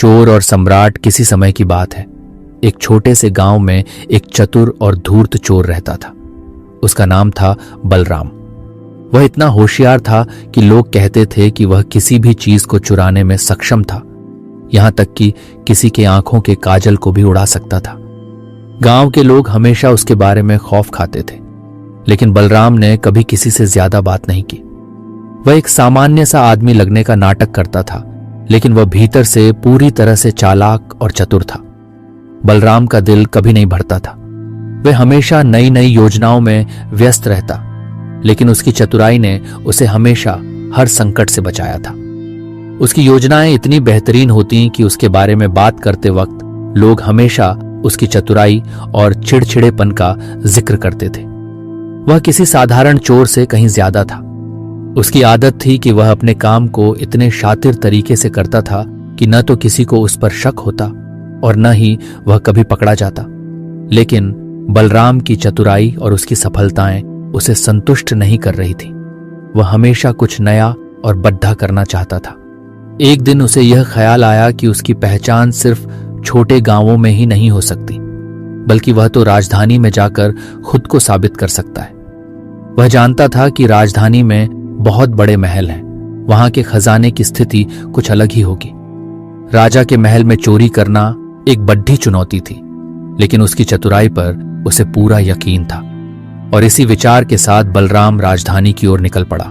चोर और सम्राट किसी समय की बात है। एक छोटे से गांव में एक चतुर और धूर्त चोर रहता था। उसका नाम था बलराम। वह इतना होशियार था कि लोग कहते थे कि वह किसी भी चीज को चुराने में सक्षम था, यहां तक कि किसी के आंखों के काजल को भी उड़ा सकता था। गांव के लोग हमेशा उसके बारे में खौफ खाते थे, लेकिन बलराम ने कभी किसी से ज्यादा बात नहीं की। वह एक सामान्य सा आदमी लगने का नाटक करता था, लेकिन वह भीतर से पूरी तरह से चालाक और चतुर था। बलराम का दिल कभी नहीं भरता था। वह हमेशा नई नई योजनाओं में व्यस्त रहता, लेकिन उसकी चतुराई ने उसे हमेशा हर संकट से बचाया था। उसकी योजनाएं इतनी बेहतरीन होती कि उसके बारे में बात करते वक्त लोग हमेशा उसकी चतुराई और चिड़चिड़ेपन का जिक्र करते थे। वह किसी साधारण चोर से कहीं ज्यादा था। उसकी आदत थी कि वह अपने काम को इतने शातिर तरीके से करता था कि न तो किसी को उस पर शक होता और न ही वह कभी पकड़ा जाता। लेकिन बलराम की चतुराई और उसकी सफलताएं उसे संतुष्ट नहीं कर रही थी। वह हमेशा कुछ नया और बद्धा करना चाहता था। एक दिन उसे यह ख्याल आया कि उसकी पहचान सिर्फ छोटे गांवों में ही नहीं हो सकती, बल्कि वह तो राजधानी में जाकर खुद को साबित कर सकता है। वह जानता था कि राजधानी में बहुत बड़े महल हैं, वहां के खजाने की स्थिति कुछ अलग ही होगी। राजा के महल में चोरी करना एक बड्ढी चुनौती थी, लेकिन उसकी चतुराई पर उसे पूरा यकीन था। और इसी विचार के साथ बलराम राजधानी की ओर निकल पड़ा।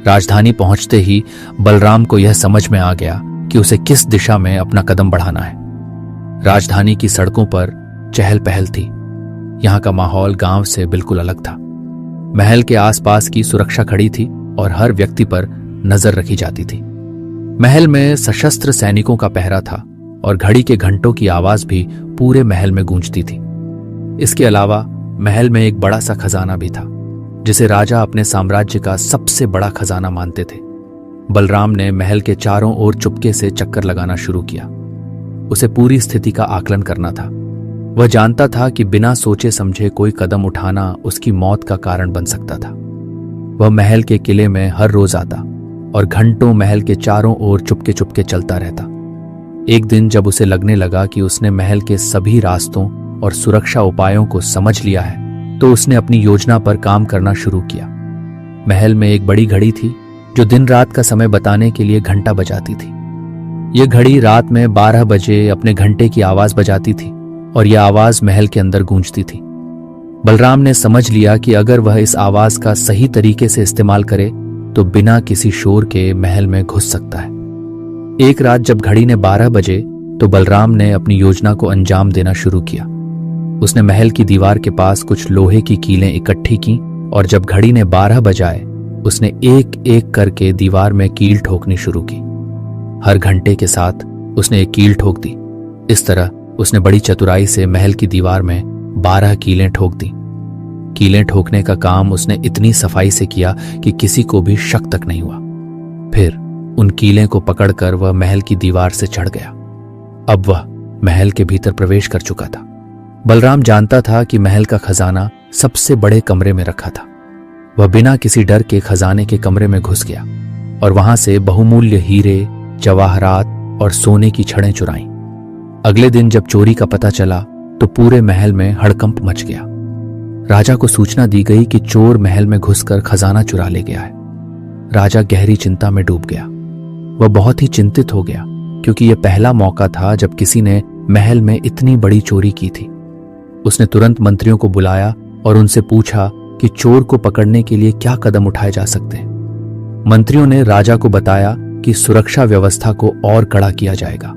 राजधानी पहुंचते ही बलराम को यह समझ में आ गया कि उसे किस दिशा में अपना कदम बढ़ाना है। राजधानी की सड़कों पर चहल पहल थी। यहां का माहौल गांव से बिल्कुल अलग था। महल के आसपास की सुरक्षा खड़ी थी और हर व्यक्ति पर नजर रखी जाती थी। महल में सशस्त्र सैनिकों का पहरा था और घड़ी के घंटों की आवाज भी पूरे महल में गूंजती थी। इसके अलावा महल में एक बड़ा सा खजाना भी था, जिसे राजा अपने साम्राज्य का सबसे बड़ा खजाना मानते थे। बलराम ने महल के चारों ओर चुपके से चक्कर लगाना शुरू किया। उसे पूरी स्थिति का आकलन करना था। वह जानता था कि बिना सोचे समझे कोई कदम उठाना उसकी मौत का कारण बन सकता था। वह महल के किले में हर रोज आता और घंटों महल के चारों ओर चुपके चुपके चलता रहता। एक दिन जब उसे लगने लगा कि उसने महल के सभी रास्तों और सुरक्षा उपायों को समझ लिया है, तो उसने अपनी योजना पर काम करना शुरू किया। महल में एक बड़ी घड़ी थी जो दिन रात का समय बताने के लिए घंटा बजाती थी। यह घड़ी रात में 12 बजे अपने घंटे की आवाज बजाती थी और यह आवाज महल के अंदर गूंजती थी। बलराम ने समझ लिया कि अगर वह इस आवाज का सही तरीके से इस्तेमाल करे तो बिना किसी शोर के महल में घुस सकता है। एक रात जब घड़ी ने 12 बजे तो बलराम ने अपनी योजना को अंजाम देना शुरू किया। उसने महल की दीवार के पास कुछ लोहे की कीलें इकट्ठी की और जब घड़ी ने 12 बजाए उसने एक एक करके दीवार में कील ठोकनी शुरू की। हर घंटे के साथ उसने एक कील ठोक दी। इस तरह उसने बड़ी चतुराई से महल की दीवार में 12 कीलें ठोक दी। कीलें ठोकने का काम उसने इतनी सफाई से किया कि किसी को भी शक तक नहीं हुआ। फिर उन कीलें को पकड़कर वह महल की दीवार से चढ़ गया। अब वह महल के भीतर प्रवेश कर चुका था। बलराम जानता था कि महल का खजाना सबसे बड़े कमरे में रखा था। वह बिना किसी डर के खजाने के कमरे में घुस गया और वहां से बहुमूल्य हीरे, जवाहरात और सोने की छड़ें चुराईं। अगले दिन जब चोरी का पता चला तो पूरे महल में हड़कंप मच गया। राजा को सूचना दी गई कि चोर महल में घुसकर खजाना चुरा ले गया है। राजा गहरी चिंता में डूब गया। वह बहुत ही चिंतित हो गया क्योंकि यह पहला मौका था जब किसी ने महल में इतनी बड़ी चोरी की थी। उसने तुरंत मंत्रियों को बुलाया और उनसे पूछा कि चोर को पकड़ने के लिए क्या कदम उठाए जा सकते हैं। मंत्रियों ने राजा को बताया कि सुरक्षा व्यवस्था को और कड़ा किया जाएगा।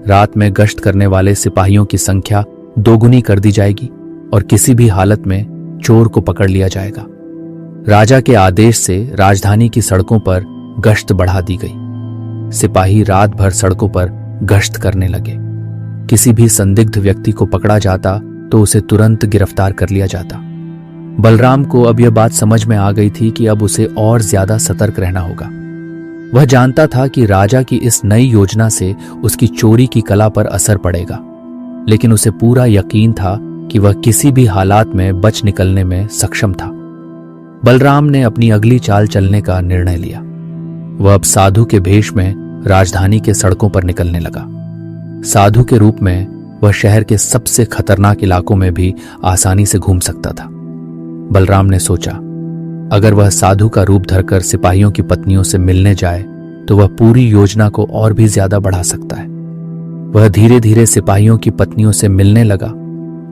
रात में गश्त करने वाले सिपाहियों की संख्या दोगुनी कर दी जाएगी और किसी भी हालत में चोर को पकड़ लिया जाएगा। राजा के आदेश से राजधानी की सड़कों पर गश्त बढ़ा दी गई। सिपाही रात भर सड़कों पर गश्त करने लगे। किसी भी संदिग्ध व्यक्ति को पकड़ा जाता तो उसे तुरंत गिरफ्तार कर लिया जाता। बलराम को अब यह बात समझ में आ गई थी कि अब उसे और ज्यादा सतर्क रहना होगा। वह जानता था कि राजा की इस नई योजना से उसकी चोरी की कला पर असर पड़ेगा, लेकिन उसे पूरा यकीन था कि वह किसी भी हालात में बच निकलने में सक्षम था। बलराम ने अपनी अगली चाल चलने का निर्णय लिया। वह अब साधु के भेष में राजधानी के सड़कों पर निकलने लगा। साधु के रूप में वह शहर के सबसे खतरनाक इलाकों में भी आसानी से घूम सकता था। बलराम ने सोचा, अगर वह साधु का रूप धरकर सिपाहियों की पत्नियों से मिलने जाए तो वह पूरी योजना को और भी ज्यादा बढ़ा सकता है। वह धीरे धीरे सिपाहियों की पत्नियों से मिलने लगा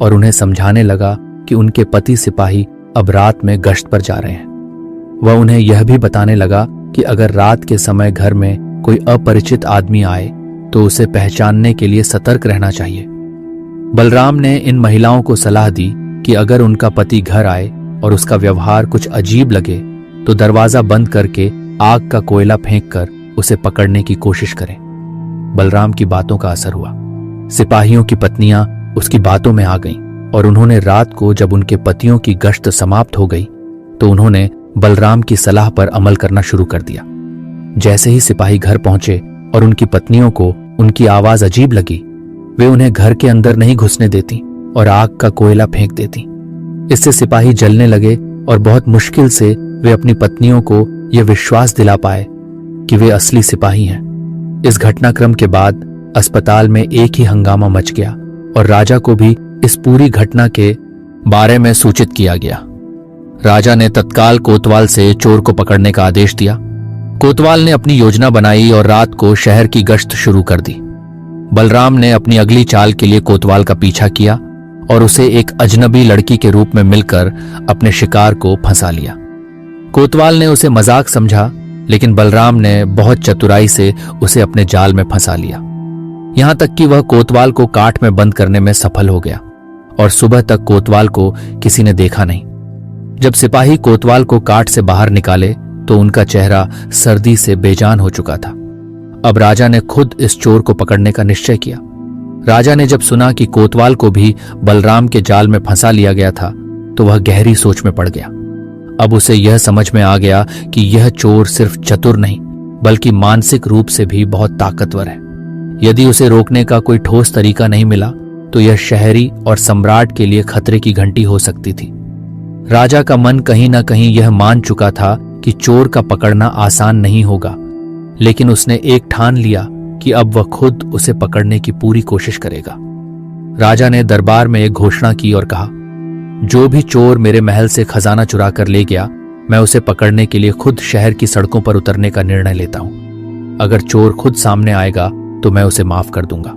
और उन्हें समझाने लगा कि उनके पति सिपाही अब रात में गश्त पर जा रहे हैं। वह उन्हें यह भी बताने लगा कि अगर रात के समय घर में कोई अपरिचित आदमी आए तो उसे पहचानने के लिए सतर्क रहना चाहिए। बलराम ने इन महिलाओं को सलाह दी कि अगर उनका पति घर आए और उसका व्यवहार कुछ अजीब लगे तो दरवाजा बंद करके आग का कोयला फेंक कर उसे पकड़ने की कोशिश करें। बलराम की बातों का असर हुआ। सिपाहियों की पत्नियां उसकी बातों में आ गईं और उन्होंने रात को जब उनके पतियों की गश्त समाप्त हो गई तो उन्होंने बलराम की सलाह पर अमल करना शुरू कर दिया। जैसे ही सिपाही घर पहुंचे और उनकी पत्नियों को उनकी आवाज अजीब लगी, वे उन्हें घर के अंदर नहीं घुसने देती और आग का कोयला फेंक देती। इससे सिपाही जलने लगे और बहुत मुश्किल से वे अपनी पत्नियों को यह विश्वास दिला पाए कि वे असली सिपाही हैं। इस घटनाक्रम के बाद अस्पताल में एक ही हंगामा मच गया और राजा को भी इस पूरी घटना के बारे में सूचित किया गया। राजा ने तत्काल कोतवाल से चोर को पकड़ने का आदेश दिया। कोतवाल ने अपनी योजना बनाई और रात को शहर की गश्त शुरू कर दी। बलराम ने अपनी अगली चाल के लिए कोतवाल का पीछा किया और उसे एक अजनबी लड़की के रूप में मिलकर अपने शिकार को फंसा लिया। कोतवाल ने उसे मजाक समझा, लेकिन बलराम ने बहुत चतुराई से उसे अपने जाल में फंसा लिया। यहां तक कि वह कोतवाल को काठ में बंद करने में सफल हो गया और सुबह तक कोतवाल को किसी ने देखा नहीं। जब सिपाही कोतवाल को काठ से बाहर निकाले तो उनका चेहरा सर्दी से बेजान हो चुका था। अब राजा ने खुद इस चोर को पकड़ने का निश्चय किया। राजा ने जब सुना कि कोतवाल को भी बलराम के जाल में फंसा लिया गया था तो वह गहरी सोच में पड़ गया। अब उसे यह समझ में आ गया कि यह चोर सिर्फ चतुर नहीं बल्कि मानसिक रूप से भी बहुत ताकतवर है। यदि उसे रोकने का कोई ठोस तरीका नहीं मिला तो यह शहरी और सम्राट के लिए खतरे की घंटी हो सकती थी। राजा का मन कहीं ना कहीं यह मान चुका था कि चोर का पकड़ना आसान नहीं होगा, लेकिन उसने एक ठान लिया कि अब वह खुद उसे पकड़ने की पूरी कोशिश करेगा। राजा ने दरबार में एक घोषणा की और कहा, जो भी चोर मेरे महल से खजाना चुरा कर ले गया, मैं उसे पकड़ने के लिए खुद शहर की सड़कों पर उतरने का निर्णय लेता हूं। अगर चोर खुद सामने आएगा तो मैं उसे माफ कर दूंगा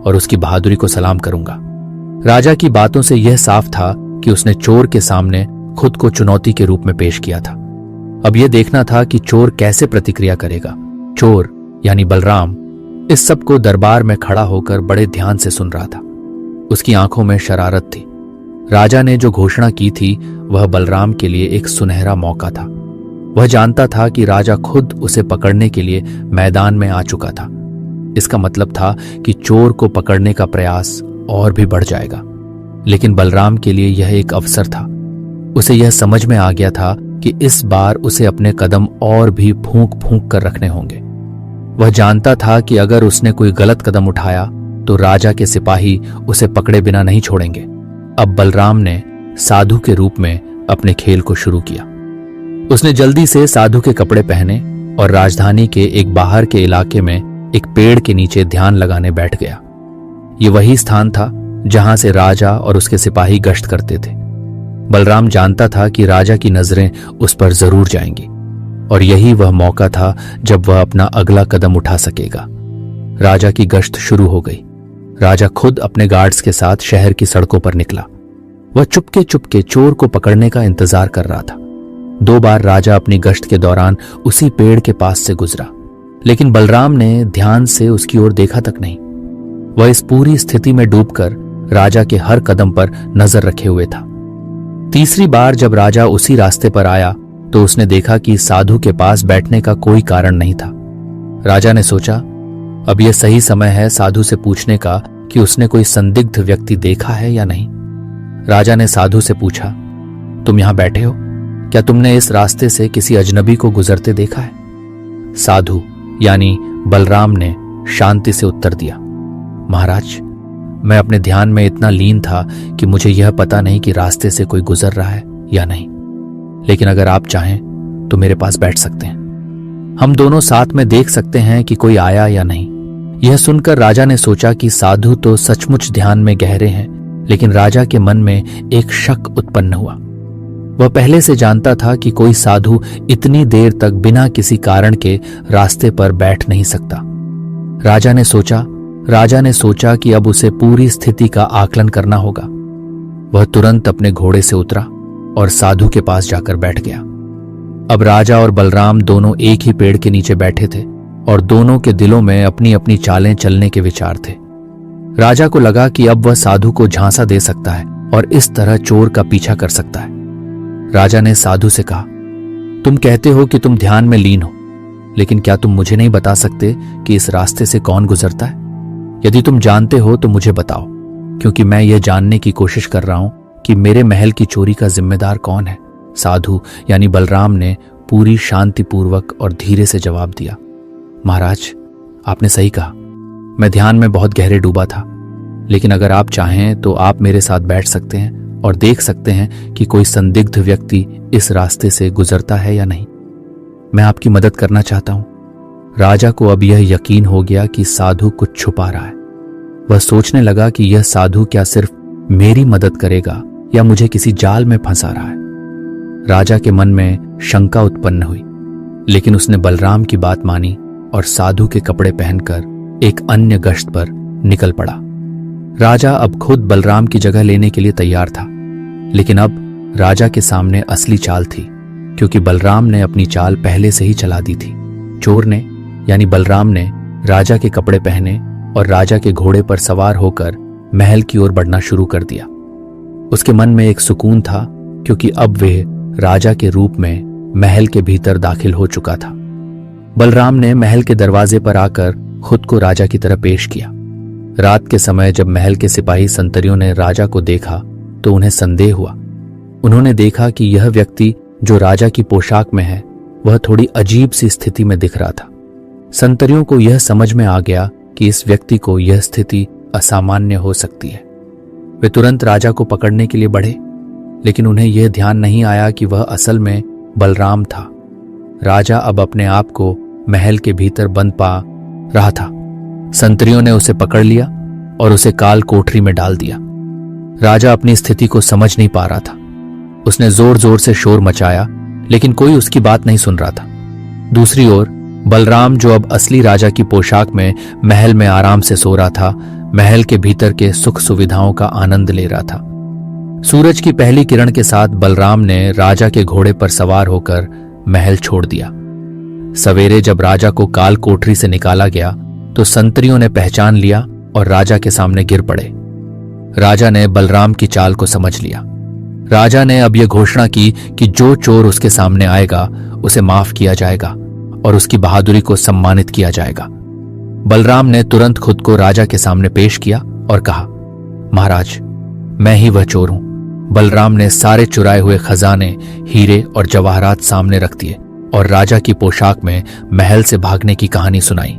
और उसकी बहादुरी को सलाम करूंगा। राजा की बातों से यह साफ था कि उसने चोर के सामने खुद को चुनौती के रूप में पेश किया था। अब यह देखना था कि चोर कैसे प्रतिक्रिया करेगा। चोर यानी बलराम इस सब को दरबार में खड़ा होकर बड़े ध्यान से सुन रहा था। उसकी आंखों में शरारत थी। राजा ने जो घोषणा की थी वह बलराम के लिए एक सुनहरा मौका था। वह जानता था कि राजा खुद उसे पकड़ने के लिए मैदान में आ चुका था। इसका मतलब था कि चोर को पकड़ने का प्रयास और भी बढ़ जाएगा। लेकिन बलराम के लिए यह एक अवसर था। उसे यह समझ में आ गया था कि इस बार उसे अपने कदम और भी फूंक फूंक कर रखने होंगे। वह जानता था कि अगर उसने कोई गलत कदम उठाया तो राजा के सिपाही उसे पकड़े बिना नहीं छोड़ेंगे। अब बलराम ने साधु के रूप में अपने खेल को शुरू किया। उसने जल्दी से साधु के कपड़े पहने और राजधानी के एक बाहर के इलाके में एक पेड़ के नीचे ध्यान लगाने बैठ गया। ये वही स्थान था जहां से राजा और उसके सिपाही गश्त करते थे। बलराम जानता था कि राजा की नजरें उस पर जरूर जाएंगी और यही वह मौका था जब वह अपना अगला कदम उठा सकेगा। राजा की गश्त शुरू हो गई। राजा खुद अपने गार्ड्स के साथ शहर की सड़कों पर निकला। वह चुपके चुपके चोर को पकड़ने का इंतजार कर रहा था। 2 बार राजा अपनी गश्त के दौरान उसी पेड़ के पास से गुजरा, लेकिन बलराम ने ध्यान से उसकी ओर देखा तक नहीं। वह इस पूरी स्थिति में डूबकर राजा के हर कदम पर नजर रखे हुए था। तीसरी बार जब राजा उसी रास्ते पर आया तो उसने देखा कि साधु के पास बैठने का कोई कारण नहीं था। राजा ने सोचा, अब यह सही समय है साधु से पूछने का कि उसने कोई संदिग्ध व्यक्ति देखा है या नहीं। राजा ने साधु से पूछा, तुम यहां बैठे हो, क्या तुमने इस रास्ते से किसी अजनबी को गुजरते देखा है? साधु यानी बलराम ने शांति से उत्तर दिया, महाराज, मैं अपने ध्यान में इतना लीन था कि मुझे यह पता नहीं कि रास्ते से कोई गुजर रहा है या नहीं, लेकिन अगर आप चाहें तो मेरे पास बैठ सकते हैं। हम दोनों साथ में देख सकते हैं कि कोई आया या नहीं। यह सुनकर राजा ने सोचा कि साधु तो सचमुच ध्यान में गहरे हैं, लेकिन राजा के मन में एक शक उत्पन्न हुआ। वह पहले से जानता था कि कोई साधु इतनी देर तक बिना किसी कारण के रास्ते पर बैठ नहीं सकता। राजा ने सोचा कि अब उसे पूरी स्थिति का आकलन करना होगा। वह तुरंत अपने घोड़े से उतरा और साधु के पास जाकर बैठ गया। अब राजा और बलराम दोनों एक ही पेड़ के नीचे बैठे थे और दोनों के दिलों में अपनी अपनी चालें चलने के विचार थे। राजा को लगा कि अब वह साधु को झांसा दे सकता है और इस तरह चोर का पीछा कर सकता है। राजा ने साधु से कहा, तुम कहते हो कि तुम ध्यान में लीन हो, लेकिन क्या तुम मुझे नहीं बता सकते कि इस रास्ते से कौन गुजरता है? यदि तुम जानते हो तो मुझे बताओ, क्योंकि मैं यह जानने की कोशिश कर रहा हूं कि मेरे महल की चोरी का जिम्मेदार कौन है। साधु यानी बलराम ने पूरी शांतिपूर्वक और धीरे से जवाब दिया, महाराज, आपने सही कहा, मैं ध्यान में बहुत गहरे डूबा था, लेकिन अगर आप चाहें तो आप मेरे साथ बैठ सकते हैं और देख सकते हैं कि कोई संदिग्ध व्यक्ति इस रास्ते से गुजरता है या नहीं। मैं आपकी मदद करना चाहता हूं। राजा को अब यह यकीन हो गया कि साधु कुछ छुपा रहा है। वह सोचने लगा कि यह साधु क्या सिर्फ मेरी मदद करेगा या मुझे किसी जाल में फंसा रहा है। राजा के मन में शंका उत्पन्न हुई, लेकिन उसने बलराम की बात मानी और साधु के कपड़े पहनकर एक अन्य गश्त पर निकल पड़ा। राजा अब खुद बलराम की जगह लेने के लिए तैयार था, लेकिन अब राजा के सामने असली चाल थी, क्योंकि बलराम ने अपनी चाल पहले से ही चला दी थी। चोर ने यानी बलराम ने राजा के कपड़े पहने और राजा के घोड़े पर सवार होकर महल की ओर बढ़ना शुरू कर दिया। उसके मन में एक सुकून था, क्योंकि अब वह राजा के रूप में महल के भीतर दाखिल हो चुका था। बलराम ने महल के दरवाजे पर आकर खुद को राजा की तरह पेश किया। रात के समय जब महल के सिपाही संतरियों ने राजा को देखा तो उन्हें संदेह हुआ। उन्होंने देखा कि यह व्यक्ति जो राजा की पोशाक में है वह थोड़ी अजीब सी स्थिति में दिख रहा था। संतरियों को यह समझ में आ गया कि इस व्यक्ति को यह स्थिति असामान्य हो सकती है। वे तुरंत राजा को पकड़ने के लिए बढ़े, लेकिन उन्हें यह ध्यान नहीं आया कि वह असल में बलराम था। राजा अब अपने आप को महल के भीतर बंद पा रहा था। संतरियों ने उसे पकड़ लिया और उसे काल कोठरी में डाल दिया। राजा अपनी स्थिति को समझ नहीं पा रहा था। उसने जोर जोर से शोर मचाया, लेकिन कोई उसकी बात नहीं सुन रहा था। दूसरी ओर बलराम, जो अब असली राजा की पोशाक में महल में आराम से सो रहा था, महल के भीतर के सुख सुविधाओं का आनंद ले रहा था। सूरज की पहली किरण के साथ बलराम ने राजा के घोड़े पर सवार होकर महल छोड़ दिया। सवेरे जब राजा को काल कोठरी से निकाला गया तो संतरियों ने पहचान लिया और राजा के सामने गिर पड़े। राजा ने बलराम की चाल को समझ लिया। राजा ने अब यह घोषणा की कि जो चोर उसके सामने आएगा उसे माफ किया जाएगा और उसकी बहादुरी को सम्मानित किया जाएगा। बलराम ने तुरंत खुद को राजा के सामने पेश किया और कहा, महाराज, मैं ही वह चोर हूं। बलराम ने सारे चुराए हुए खजाने, हीरे और जवाहरात सामने रख दिए और राजा की पोशाक में महल से भागने की कहानी सुनाई।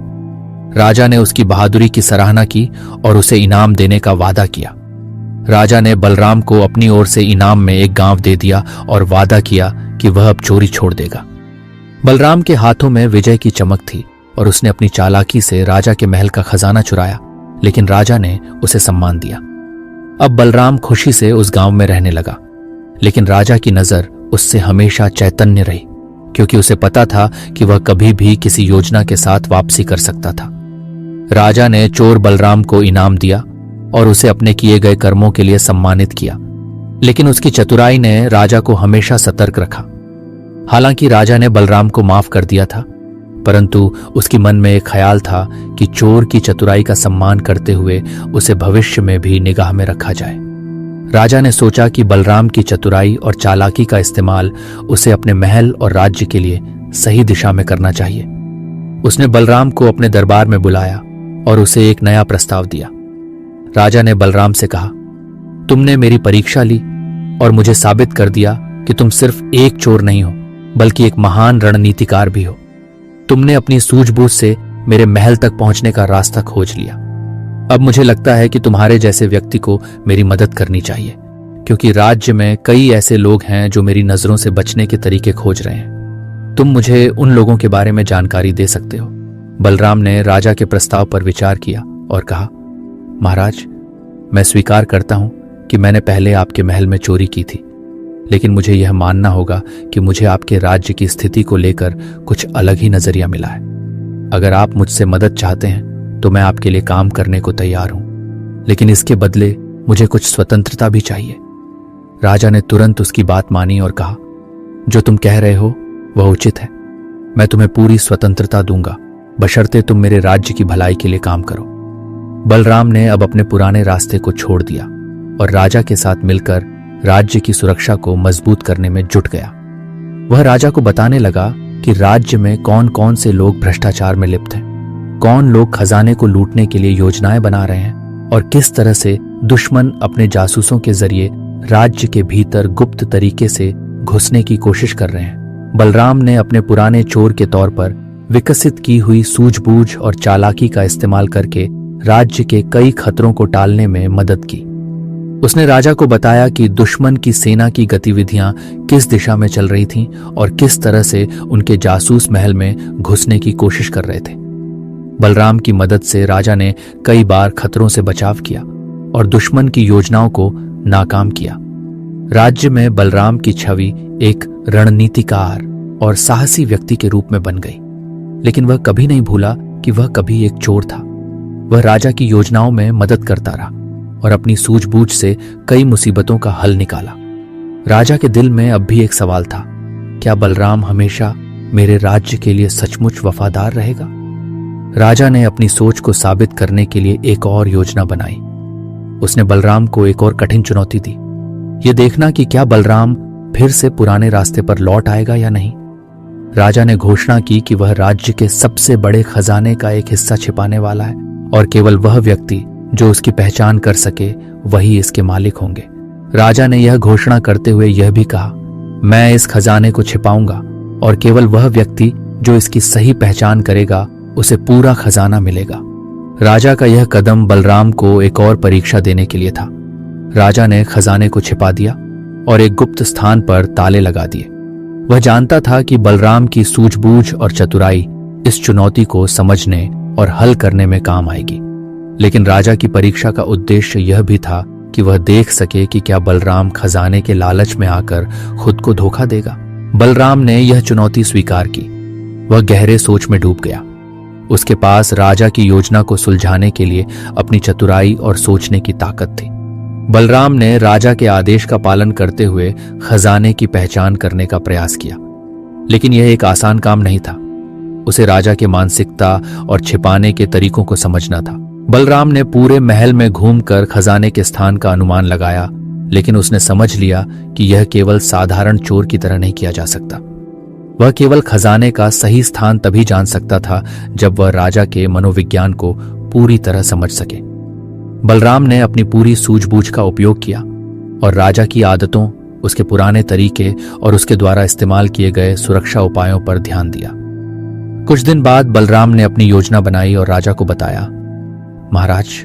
राजा ने उसकी बहादुरी की सराहना की और उसे इनाम देने का वादा किया। राजा ने बलराम को अपनी ओर से इनाम में एक गांव दे दिया और वादा किया कि वह अब चोरी छोड़ देगा। बलराम के हाथों में विजय की चमक थी और उसने अपनी चालाकी से राजा के महल का खजाना चुराया, लेकिन राजा ने उसे सम्मान दिया। अब बलराम खुशी से उस गांव में रहने लगा, लेकिन राजा की नजर उससे हमेशा चैतन्य रही, क्योंकि उसे पता था कि वह कभी भी किसी योजना के साथ वापसी कर सकता था। राजा ने चोर बलराम को इनाम दिया और उसे अपने किए गए कर्मों के लिए सम्मानित किया, लेकिन उसकी चतुराई ने राजा को हमेशा सतर्क रखा। हालांकि राजा ने बलराम को माफ कर दिया था, परंतु उसके मन में एक ख्याल था कि चोर की चतुराई का सम्मान करते हुए उसे भविष्य में भी निगाह में रखा जाए। राजा ने सोचा कि बलराम की चतुराई और चालाकी का इस्तेमाल उसे अपने महल और राज्य के लिए सही दिशा में करना चाहिए। उसने बलराम को अपने दरबार में बुलाया और उसे एक नया प्रस्ताव दिया। राजा ने बलराम से कहा, तुमने मेरी परीक्षा ली और मुझे साबित कर दिया कि तुम सिर्फ एक चोर नहीं हो, बल्कि एक महान रणनीतिकार भी हो। तुमने अपनी सूझबूझ से मेरे महल तक पहुंचने का रास्ता खोज लिया। अब मुझे लगता है कि तुम्हारे जैसे व्यक्ति को मेरी मदद करनी चाहिए, क्योंकि राज्य में कई ऐसे लोग हैं जो मेरी नजरों से बचने के तरीके खोज रहे हैं। तुम मुझे उन लोगों के बारे में जानकारी दे सकते हो। बलराम ने राजा के प्रस्ताव पर विचार किया और कहा, महाराज, मैं स्वीकार करता हूं कि मैंने पहले आपके महल में चोरी की थी, लेकिन मुझे यह मानना होगा कि मुझे आपके राज्य की स्थिति को लेकर कुछ अलग ही नजरिया मिला है। अगर आप मुझसे मदद चाहते हैं तो मैं आपके लिए काम करने को तैयार हूं, लेकिन इसके बदले मुझे कुछ स्वतंत्रता भी चाहिए। राजा ने तुरंत उसकी बात मानी और कहा, जो तुम कह रहे हो वह उचित है। मैं तुम्हें पूरी स्वतंत्रता दूंगा, बशर्ते तुम मेरे राज्य की भलाई के लिए काम करो। बलराम ने अब अपने पुराने रास्ते को छोड़ दिया और राजा के साथ मिलकर राज्य की सुरक्षा को मजबूत करने में जुट गया। वह राजा को बताने लगा कि राज्य में कौन कौन से लोग भ्रष्टाचार में लिप्त हैं, कौन लोग खजाने को लूटने के लिए योजनाएं बना रहे हैं और किस तरह से दुश्मन अपने जासूसों के जरिए राज्य के भीतर गुप्त तरीके से घुसने की कोशिश कर रहे हैं। बलराम ने अपने पुराने चोर के तौर पर विकसित की हुई सूझबूझ और चालाकी का इस्तेमाल करके राज्य के कई खतरों को टालने में मदद की। उसने राजा को बताया कि दुश्मन की सेना की गतिविधियां किस दिशा में चल रही थीं और किस तरह से उनके जासूस महल में घुसने की कोशिश कर रहे थे। बलराम की मदद से राजा ने कई बार खतरों से बचाव किया और दुश्मन की योजनाओं को नाकाम किया। राज्य में बलराम की छवि एक रणनीतिकार और साहसी व्यक्ति के रूप में बन गई, लेकिन वह कभी नहीं भूला कि वह कभी एक चोर था। वह राजा की योजनाओं में मदद करता रहा और अपनी सूझबूझ से कई मुसीबतों का हल निकाला। राजा के दिल में अब भी एक सवाल था, क्या बलराम हमेशा मेरे राज्य के लिए सचमुच वफादार रहेगा? राजा ने अपनी सोच को साबित करने के लिए एक और योजना बनाई। उसने बलराम को एक और कठिन चुनौती दी, यह देखना कि क्या बलराम फिर से पुराने रास्ते पर लौट आएगा या नहीं। राजा ने घोषणा की कि वह राज्य के सबसे बड़े खजाने का एक हिस्सा छिपाने वाला है और केवल वह व्यक्ति जो उसकी पहचान कर सके वही इसके मालिक होंगे। राजा ने यह घोषणा करते हुए यह भी कहा, मैं इस खजाने को छिपाऊंगा और केवल वह व्यक्ति जो इसकी सही पहचान करेगा उसे पूरा खजाना मिलेगा। राजा का यह कदम बलराम को एक और परीक्षा देने के लिए था। राजा ने खजाने को छिपा दिया और एक गुप्त स्थान पर ताले लगा दिए। वह जानता था कि बलराम की सूझबूझ और चतुराई इस चुनौती को समझने और हल करने में काम आएगी, लेकिन राजा की परीक्षा का उद्देश्य यह भी था कि वह देख सके कि क्या बलराम खजाने के लालच में आकर खुद को धोखा देगा। बलराम ने यह चुनौती स्वीकार की। वह गहरे सोच में डूब गया। उसके पास राजा की योजना को सुलझाने के लिए अपनी चतुराई और सोचने की ताकत थी। बलराम ने राजा के आदेश का पालन करते हुए खजाने की पहचान करने का प्रयास किया, लेकिन यह एक आसान काम नहीं था। उसे राजा की मानसिकता और छिपाने के तरीकों को समझना था। बलराम ने पूरे महल में घूमकर खजाने के स्थान का अनुमान लगाया, लेकिन उसने समझ लिया कि यह केवल साधारण चोर की तरह नहीं किया जा सकता। वह केवल खजाने का सही स्थान तभी जान सकता था जब वह राजा के मनोविज्ञान को पूरी तरह समझ सके। बलराम ने अपनी पूरी सूझबूझ का उपयोग किया और राजा की आदतों, उसके पुराने तरीके और उसके द्वारा इस्तेमाल किए गए सुरक्षा उपायों पर ध्यान दिया। कुछ दिन बाद बलराम ने अपनी योजना बनाई और राजा को बताया, महाराज,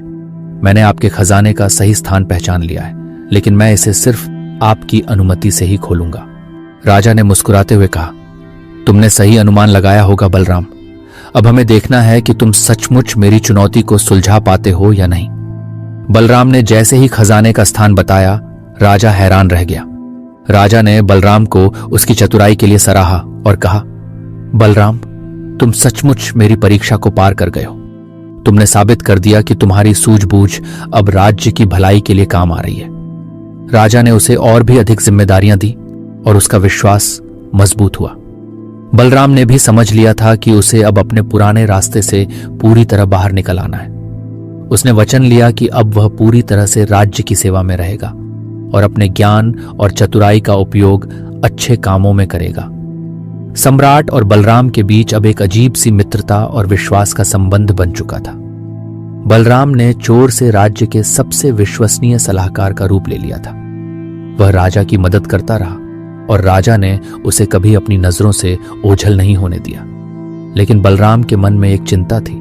मैंने आपके खजाने का सही स्थान पहचान लिया है, लेकिन मैं इसे सिर्फ आपकी अनुमति से ही खोलूंगा। राजा ने मुस्कुराते हुए कहा, तुमने सही अनुमान लगाया होगा बलराम। अब हमें देखना है कि तुम सचमुच मेरी चुनौती को सुलझा पाते हो या नहीं। बलराम ने जैसे ही खजाने का स्थान बताया, राजा हैरान रह गया। राजा ने बलराम को उसकी चतुराई के लिए सराहा और कहा, बलराम, तुम सचमुच मेरी परीक्षा को पार कर गए हो। तुमने साबित कर दिया कि तुम्हारी सूझबूझ अब राज्य की भलाई के लिए काम आ रही है। राजा ने उसे और भी अधिक जिम्मेदारियां दी और उसका विश्वास मजबूत हुआ। बलराम ने भी समझ लिया था कि उसे अब अपने पुराने रास्ते से पूरी तरह बाहर निकल आना है। उसने वचन लिया कि अब वह पूरी तरह से राज्य की सेवा में रहेगा और अपने ज्ञान और चतुराई का उपयोग अच्छे कामों में करेगा। सम्राट और बलराम के बीच अब एक अजीब सी मित्रता और विश्वास का संबंध बन चुका था। बलराम ने चोर से राज्य के सबसे विश्वसनीय सलाहकार का रूप ले लिया था। वह राजा की मदद करता रहा और राजा ने उसे कभी अपनी नजरों से ओझल नहीं होने दिया। लेकिन बलराम के मन में एक चिंता थी,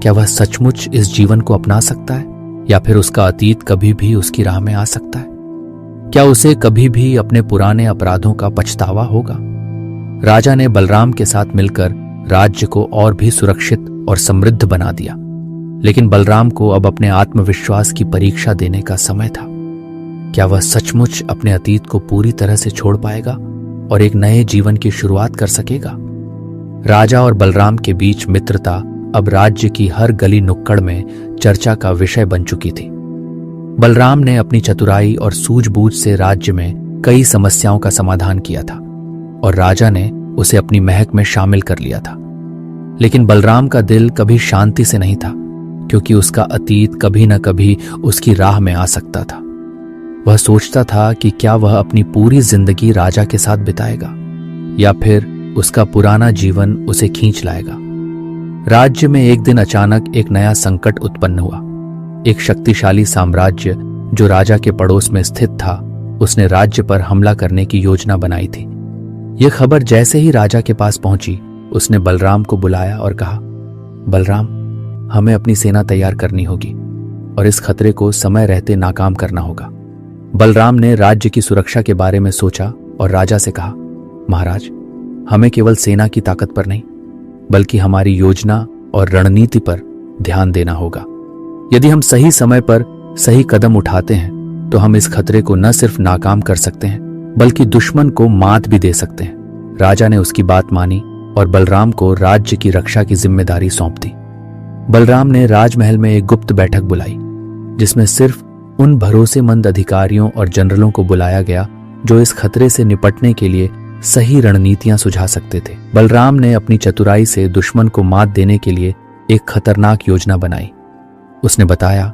क्या वह सचमुच इस जीवन को अपना सकता है या फिर उसका अतीत कभी भी उसकी राह में आ सकता है? क्या उसे कभी भी अपने पुराने अपराधों का पछतावा होगा? राजा ने बलराम के साथ मिलकर राज्य को और भी सुरक्षित और समृद्ध बना दिया। लेकिन बलराम को अब अपने आत्मविश्वास की परीक्षा देने का समय था। क्या वह सचमुच अपने अतीत को पूरी तरह से छोड़ पाएगा और एक नए जीवन की शुरुआत कर सकेगा? राजा और बलराम के बीच मित्रता अब राज्य की हर गली नुक्कड़ में चर्चा का विषय बन चुकी थी। बलराम ने अपनी चतुराई और सूझबूझ से राज्य में कई समस्याओं का समाधान किया था और राजा ने उसे अपनी महक में शामिल कर लिया था। लेकिन बलराम का दिल कभी शांति से नहीं था, क्योंकि उसका अतीत कभी न कभी उसकी राह में आ सकता था। वह सोचता था कि क्या वह अपनी पूरी जिंदगी राजा के साथ बिताएगा या फिर उसका पुराना जीवन उसे खींच लाएगा। राज्य में एक दिन अचानक एक नया संकट उत्पन्न हुआ। एक शक्तिशाली साम्राज्य जो राजा के पड़ोस में स्थित था, उसने राज्य पर हमला करने की योजना बनाई थी। यह खबर जैसे ही राजा के पास पहुंची, उसने बलराम को बुलाया और कहा, बलराम, हमें अपनी सेना तैयार करनी होगी और इस खतरे को समय रहते नाकाम करना होगा। बलराम ने राज्य की सुरक्षा के बारे में सोचा और राजा से कहा, महाराज, हमें केवल सेना की ताकत पर नहीं बल्कि हमारी योजना और रणनीति पर ध्यान देना होगा। यदि हम सही समय पर सही कदम उठाते हैं तो हम इस खतरे को न सिर्फ नाकाम कर सकते हैं बल्कि दुश्मन को मात भी दे सकते हैं। राजा ने उसकी बात मानी और बलराम को राज्य की रक्षा की जिम्मेदारी सौंप दी। बलराम ने राजमहल में एक गुप्त बैठक बुलाई, जिसमें सिर्फ उन भरोसेमंद अधिकारियों और जनरलों को बुलाया गया जो इस खतरे से निपटने के लिए सही रणनीतियां सुझा सकते थे। बलराम ने अपनी चतुराई से दुश्मन को मात देने के लिए एक खतरनाक योजना बनाई। उसने बताया,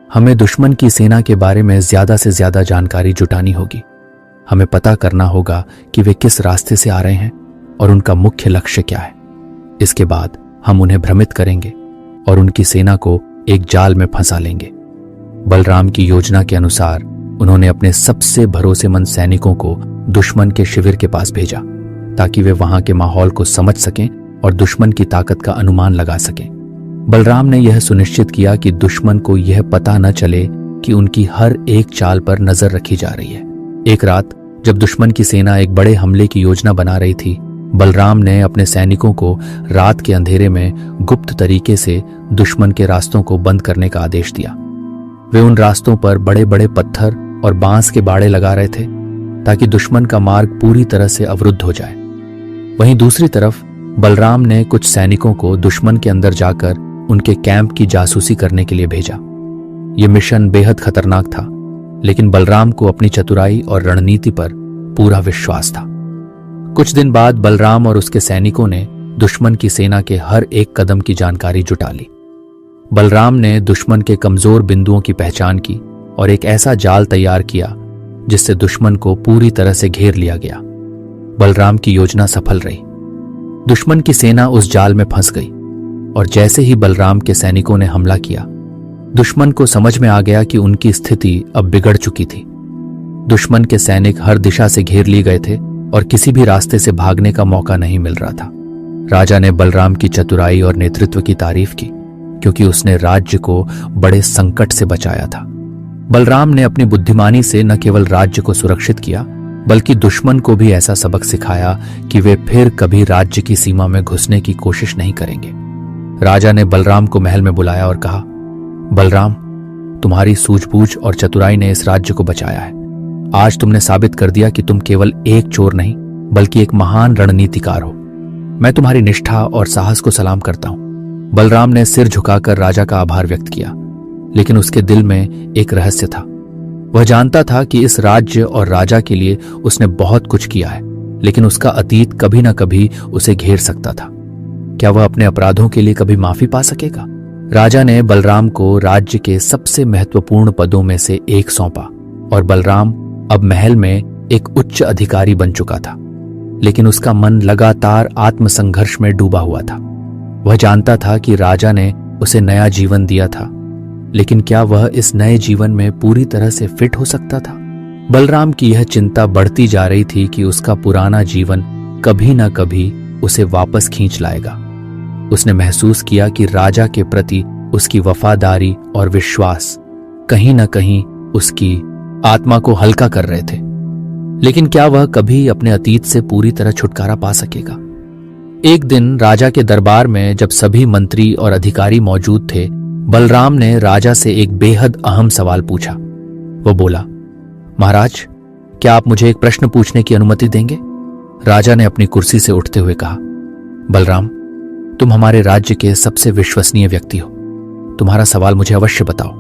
हमें दुश्मन की सेना के बारे में ज्यादा से ज्यादा जानकारी जुटानी होगी। हमें पता करना होगा कि वे किस रास्ते से आ रहे हैं और उनका मुख्य लक्ष्य क्या है। इसके बाद हम उन्हें भ्रमित करेंगे और उनकी सेना को एक जाल में फंसा लेंगे। बलराम की योजना के अनुसार उन्होंने अपने सबसे भरोसेमंद सैनिकों को दुश्मन के शिविर के पास भेजा ताकि वे वहां के माहौल को समझ सकें और दुश्मन की ताकत का अनुमान लगा सकें। बलराम ने यह सुनिश्चित किया कि दुश्मन को यह पता न चले कि उनकी हर एक चाल पर नजर रखी जा रही है। एक रात जब दुश्मन की सेना एक बड़े हमले की योजना बना रही थी, बलराम ने अपने सैनिकों को रात के अंधेरे में गुप्त तरीके से दुश्मन के रास्तों को बंद करने का आदेश दिया। वे उन रास्तों पर बड़े बड़े पत्थर और बांस के बाड़े लगा रहे थे ताकि दुश्मन का मार्ग पूरी तरह से अवरुद्ध हो जाए। वहीं दूसरी तरफ बलराम ने कुछ सैनिकों को दुश्मन के अंदर जाकर उनके कैंप की जासूसी करने के लिए भेजा। यह मिशन बेहद खतरनाक था, लेकिन बलराम को अपनी चतुराई और रणनीति पर पूरा विश्वास था। कुछ दिन बाद बलराम और उसके सैनिकों ने दुश्मन की सेना के हर एक कदम की जानकारी जुटा ली। बलराम ने दुश्मन के कमजोर बिंदुओं की पहचान की और एक ऐसा जाल तैयार किया जिससे दुश्मन को पूरी तरह से घेर लिया गया। बलराम की योजना सफल रही। दुश्मन की सेना उस जाल में फंस गई और जैसे ही बलराम के सैनिकों ने हमला किया, दुश्मन को समझ में आ गया कि उनकी स्थिति अब बिगड़ चुकी थी। दुश्मन के सैनिक हर दिशा से घेर लिए गए थे और किसी भी रास्ते से भागने का मौका नहीं मिल रहा था। राजा ने बलराम की चतुराई और नेतृत्व की तारीफ की, क्योंकि उसने राज्य को बड़े संकट से बचाया था। बलराम ने अपनी बुद्धिमानी से न केवल राज्य को सुरक्षित किया, बल्कि दुश्मन को भी ऐसा सबक सिखाया कि वे फिर कभी राज्य की सीमा में घुसने की कोशिश नहीं करेंगे। राजा ने बलराम को महल में बुलाया और कहा, बलराम, तुम्हारी सूझबूझ और चतुराई ने इस राज्य को बचाया है। आज तुमने साबित कर दिया कि तुम केवल एक चोर नहीं बल्कि एक महान रणनीतिकार हो। मैं तुम्हारी निष्ठा और साहस को सलाम करता हूं। बलराम ने सिर झुकाकर राजा का आभार व्यक्त किया, लेकिन उसके दिल में एक रहस्य था। वह जानता था कि इस राज्य और राजा के लिए उसने बहुत कुछ किया है, लेकिन उसका अतीत कभी न कभी उसे घेर सकता था। क्या वह अपने अपराधों के लिए कभी माफी पा सकेगा? राजा ने बलराम को राज्य के सबसे महत्वपूर्ण पदों में से एक सौंपा और बलराम अब महल में एक उच्च अधिकारी बन चुका था। लेकिन उसका मन लगातार आत्मसंघर्ष में डूबा हुआ था। वह जानता था कि राजा ने उसे नया जीवन दिया था, लेकिन क्या वह इस नए जीवन में पूरी तरह से फिट हो सकता था? बलराम की यह चिंता बढ़ती जा रही थी कि उसका पुराना जीवन कभी न कभी उसे वापस खींच लाएगा। उसने महसूस किया कि राजा के प्रति उसकी वफादारी और विश्वास कहीं न कहीं उसकी आत्मा को हल्का कर रहे थे। लेकिन क्या वह कभी अपने अतीत से पूरी तरह छुटकारा पा सकेगा? एक दिन राजा के दरबार में जब सभी मंत्री और अधिकारी मौजूद थे, बलराम ने राजा से एक बेहद अहम सवाल पूछा। वो बोला, महाराज, क्या आप मुझे एक प्रश्न पूछने की अनुमति देंगे? राजा ने अपनी कुर्सी से उठते हुए कहा, बलराम, तुम हमारे राज्य के सबसे विश्वसनीय व्यक्ति हो, तुम्हारा सवाल मुझे अवश्य बताओ।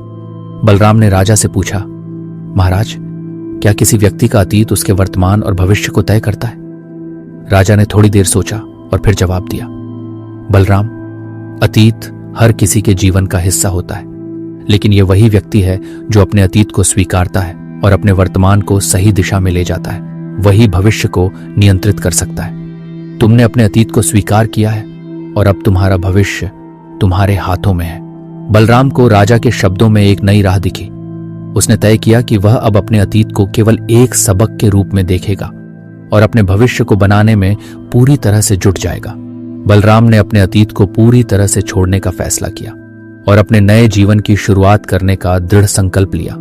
बलराम ने राजा से पूछा, महाराज, क्या किसी व्यक्ति का अतीत उसके वर्तमान और भविष्य को तय करता है? राजा ने थोड़ी देर सोचा और फिर जवाब दिया, बलराम, अतीत हर किसी के जीवन का हिस्सा होता है, लेकिन यह वही व्यक्ति है जो अपने अतीत को स्वीकारता है और अपने वर्तमान को सही दिशा में ले जाता है, वही भविष्य को नियंत्रित कर सकता है। तुमने अपने अतीत को स्वीकार किया है और अब तुम्हारा भविष्य तुम्हारे हाथों में है। बलराम को राजा के शब्दों में एक नई राह दिखी। उसने तय किया कि वह अब अपने अतीत को केवल एक सबक के रूप में देखेगा और अपने भविष्य को बनाने में पूरी तरह से जुट जाएगा। बलराम ने अपने अतीत को पूरी तरह से छोड़ने का फैसला किया और अपने नए जीवन की शुरुआत करने का दृढ़ संकल्प लिया।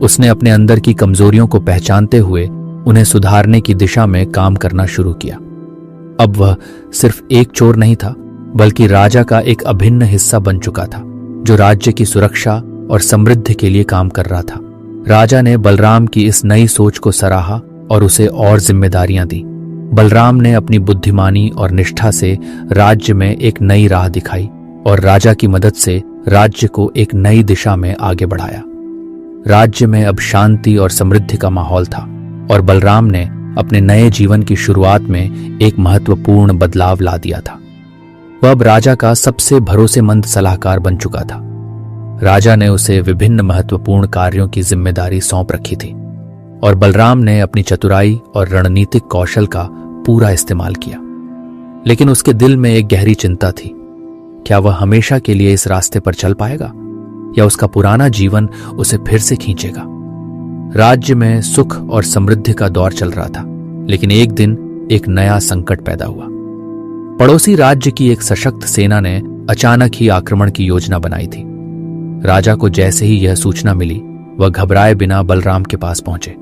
उसने अपने अंदर की कमजोरियों को पहचानते हुए उन्हें सुधारने की दिशा में काम करना शुरू किया। अब वह सिर्फ एक चोर नहीं था, बल्कि राजा का एक अभिन्न हिस्सा बन चुका था, जो राज्य की सुरक्षा और समृद्धि के लिए काम कर रहा था। राजा ने बलराम की इस नई सोच को सराहा और उसे और जिम्मेदारियां दी। बलराम ने अपनी बुद्धिमानी और निष्ठा से राज्य में एक नई राह दिखाई और राजा की मदद से राज्य को एक नई दिशा में आगे बढ़ाया। राज्य में अब शांति और समृद्धि का माहौल था और बलराम ने अपने नए जीवन की शुरुआत में एक महत्वपूर्ण बदलाव ला दिया था। वह अब राजा का सबसे भरोसेमंद सलाहकार बन चुका था। राजा ने उसे विभिन्न महत्वपूर्ण कार्यों की जिम्मेदारी सौंप रखी थी और बलराम ने अपनी चतुराई और रणनीतिक कौशल का पूरा इस्तेमाल किया। लेकिन उसके दिल में एक गहरी चिंता थी। क्या वह हमेशा के लिए इस रास्ते पर चल पाएगा या उसका पुराना जीवन उसे फिर से खींचेगा? राज्य में सुख और समृद्धि का दौर चल रहा था, लेकिन एक दिन एक नया संकट पैदा हुआ। पड़ोसी राज्य की एक सशक्त सेना ने अचानक ही आक्रमण की योजना बनाई थी। राजा को जैसे ही यह सूचना मिली, वह घबराए बिना बलराम के पास पहुंचे।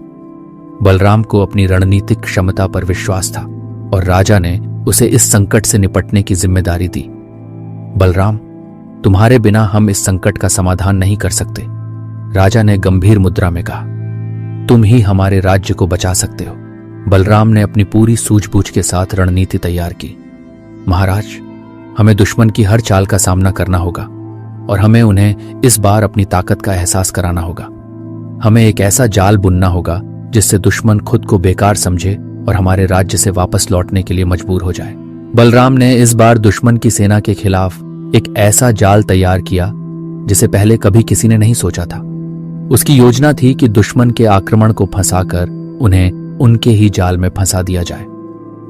बलराम को अपनी रणनीतिक क्षमता पर विश्वास था और राजा ने उसे इस संकट से निपटने की जिम्मेदारी दी। बलराम, तुम्हारे बिना हम इस संकट का समाधान नहीं कर सकते, राजा ने गंभीर मुद्रा में कहा। तुम ही हमारे राज्य को बचा सकते हो। बलराम ने अपनी पूरी सूझबूझ के साथ रणनीति तैयार की। महाराज, हमें दुश्मन की हर चाल का सामना करना होगा और हमें उन्हें इस बार अपनी ताकत का एहसास कराना होगा। हमें एक ऐसा जाल बुनना होगा जिससे दुश्मन खुद को बेकार समझे और हमारे राज्य से वापस लौटने के लिए मजबूर हो जाए। बलराम ने इस बार दुश्मन की सेना के खिलाफ एक ऐसा जाल तैयार किया जिसे पहले कभी किसी ने नहीं सोचा था। उसकी योजना थी कि दुश्मन के आक्रमण को फंसाकर उन्हें उनके ही जाल में फंसा दिया जाए।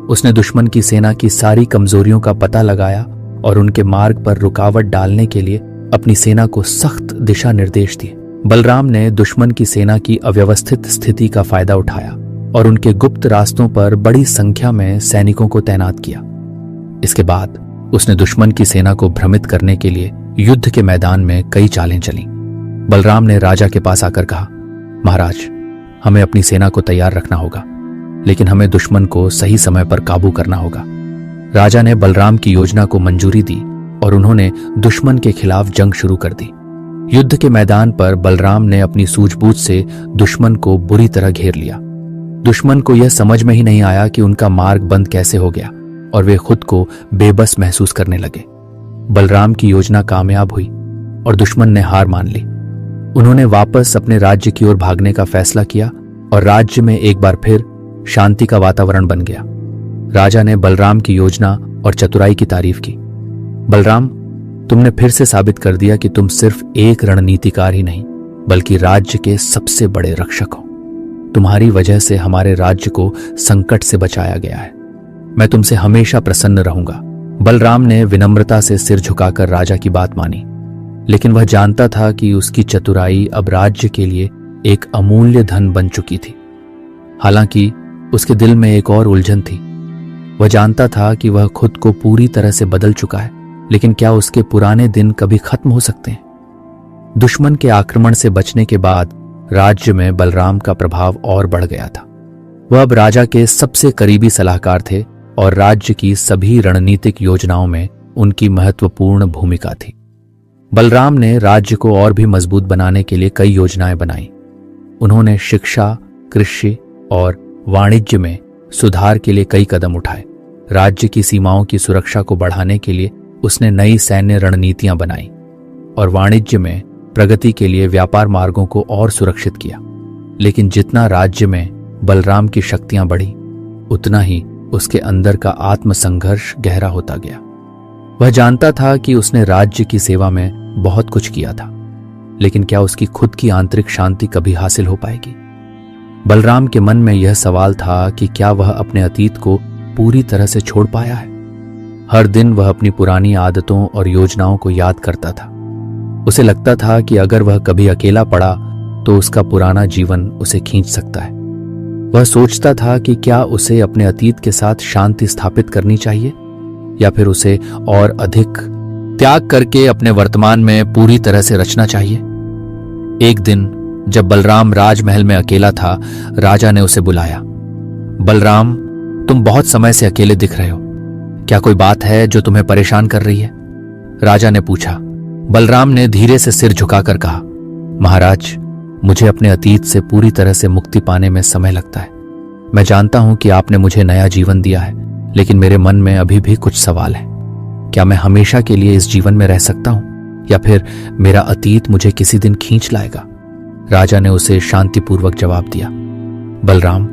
उसने दुश्मन की सेना की सारी कमजोरियों का पता लगाया और उनके मार्ग पर रुकावट डालने के लिए अपनी सेना को सख्त दिशा निर्देश दिए। बलराम ने दुश्मन की सेना की अव्यवस्थित स्थिति का फायदा उठाया और उनके गुप्त रास्तों पर बड़ी संख्या में सैनिकों को तैनात किया। इसके बाद उसने दुश्मन की सेना को भ्रमित करने के लिए युद्ध के मैदान में कई चालें चली। बलराम ने राजा के पास आकर कहा, महाराज, हमें अपनी सेना को तैयार रखना होगा, लेकिन हमें दुश्मन को सही समय पर काबू करना होगा। राजा ने बलराम की योजना को मंजूरी दी और उन्होंने दुश्मन के खिलाफ जंग शुरू कर दी। युद्ध के मैदान पर बलराम ने अपनी सूझबूझ से दुश्मन को बुरी तरह घेर लिया। दुश्मन को यह समझ में ही नहीं आया कि उनका मार्ग बंद कैसे हो गया और वे खुद को बेबस महसूस करने लगे। बलराम की योजना कामयाब हुई और दुश्मन ने हार मान ली। उन्होंने वापस अपने राज्य की ओर भागने का फैसला किया और राज्य में एक बार फिर शांति का वातावरण बन गया। राजा ने बलराम की योजना और चतुराई की तारीफ की। बलराम, तुमने फिर से साबित कर दिया कि तुम सिर्फ एक रणनीतिकार ही नहीं, बल्कि राज्य के सबसे बड़े रक्षक हो। तुम्हारी वजह से हमारे राज्य को संकट से बचाया गया है। मैं तुमसे हमेशा प्रसन्न रहूंगा। बलराम ने विनम्रता से सिर झुकाकर राजा की बात मानी, लेकिन वह जानता था कि उसकी चतुराई अब राज्य के लिए एक अमूल्य धन बन चुकी थी। हालांकि उसके दिल में एक और उलझन थी। वह जानता था कि वह खुद को पूरी तरह से बदल चुका है, लेकिन क्या उसके पुराने दिन कभी खत्म हो सकते हैं? दुश्मन के आक्रमण से बचने के बाद राज्य में बलराम का प्रभाव और बढ़ गया था। वह अब राजा के सबसे करीबी सलाहकार थे और राज्य की सभी रणनीतिक योजनाओं में उनकी महत्वपूर्ण भूमिका थी। बलराम ने राज्य को और भी मजबूत बनाने के लिए कई योजनाएं बनाई। उन्होंने शिक्षा, कृषि और वाणिज्य में सुधार के लिए कई कदम उठाए। राज्य की सीमाओं की सुरक्षा को बढ़ाने के लिए उसने नई सैन्य रणनीतियां बनाई और वाणिज्य में प्रगति के लिए व्यापार मार्गों को और सुरक्षित किया। लेकिन जितना राज्य में बलराम की शक्तियां बढ़ी, उतना ही उसके अंदर का आत्मसंघर्ष गहरा होता गया। वह जानता था कि उसने राज्य की सेवा में बहुत कुछ किया था, लेकिन क्या उसकी खुद की आंतरिक शांति कभी हासिल हो पाएगी? बलराम के मन में यह सवाल था कि क्या वह अपने अतीत को पूरी तरह से छोड़ पाया है? हर दिन वह अपनी पुरानी आदतों और योजनाओं को याद करता था। उसे लगता था कि अगर वह कभी अकेला पड़ा तो उसका पुराना जीवन उसे खींच सकता है। वह सोचता था कि क्या उसे अपने अतीत के साथ शांति स्थापित करनी चाहिए या फिर उसे और अधिक त्याग करके अपने वर्तमान में पूरी तरह से रचना चाहिए। एक दिन जब बलराम राजमहल में अकेला था, राजा ने उसे बुलाया। बलराम, तुम बहुत समय से अकेले दिख रहे हो। क्या कोई बात है जो तुम्हें परेशान कर रही है? राजा ने पूछा। बलराम ने धीरे से सिर झुकाकर कहा, महाराज, मुझे अपने अतीत से पूरी तरह से मुक्ति पाने में समय लगता है। मैं जानता हूं कि आपने मुझे नया जीवन दिया है, लेकिन मेरे मन में अभी भी कुछ सवाल है। क्या मैं हमेशा के लिए इस जीवन में रह सकता हूं या फिर मेरा अतीत मुझे किसी दिन खींच लाएगा? राजा ने उसे शांतिपूर्वक जवाब दिया। बलराम,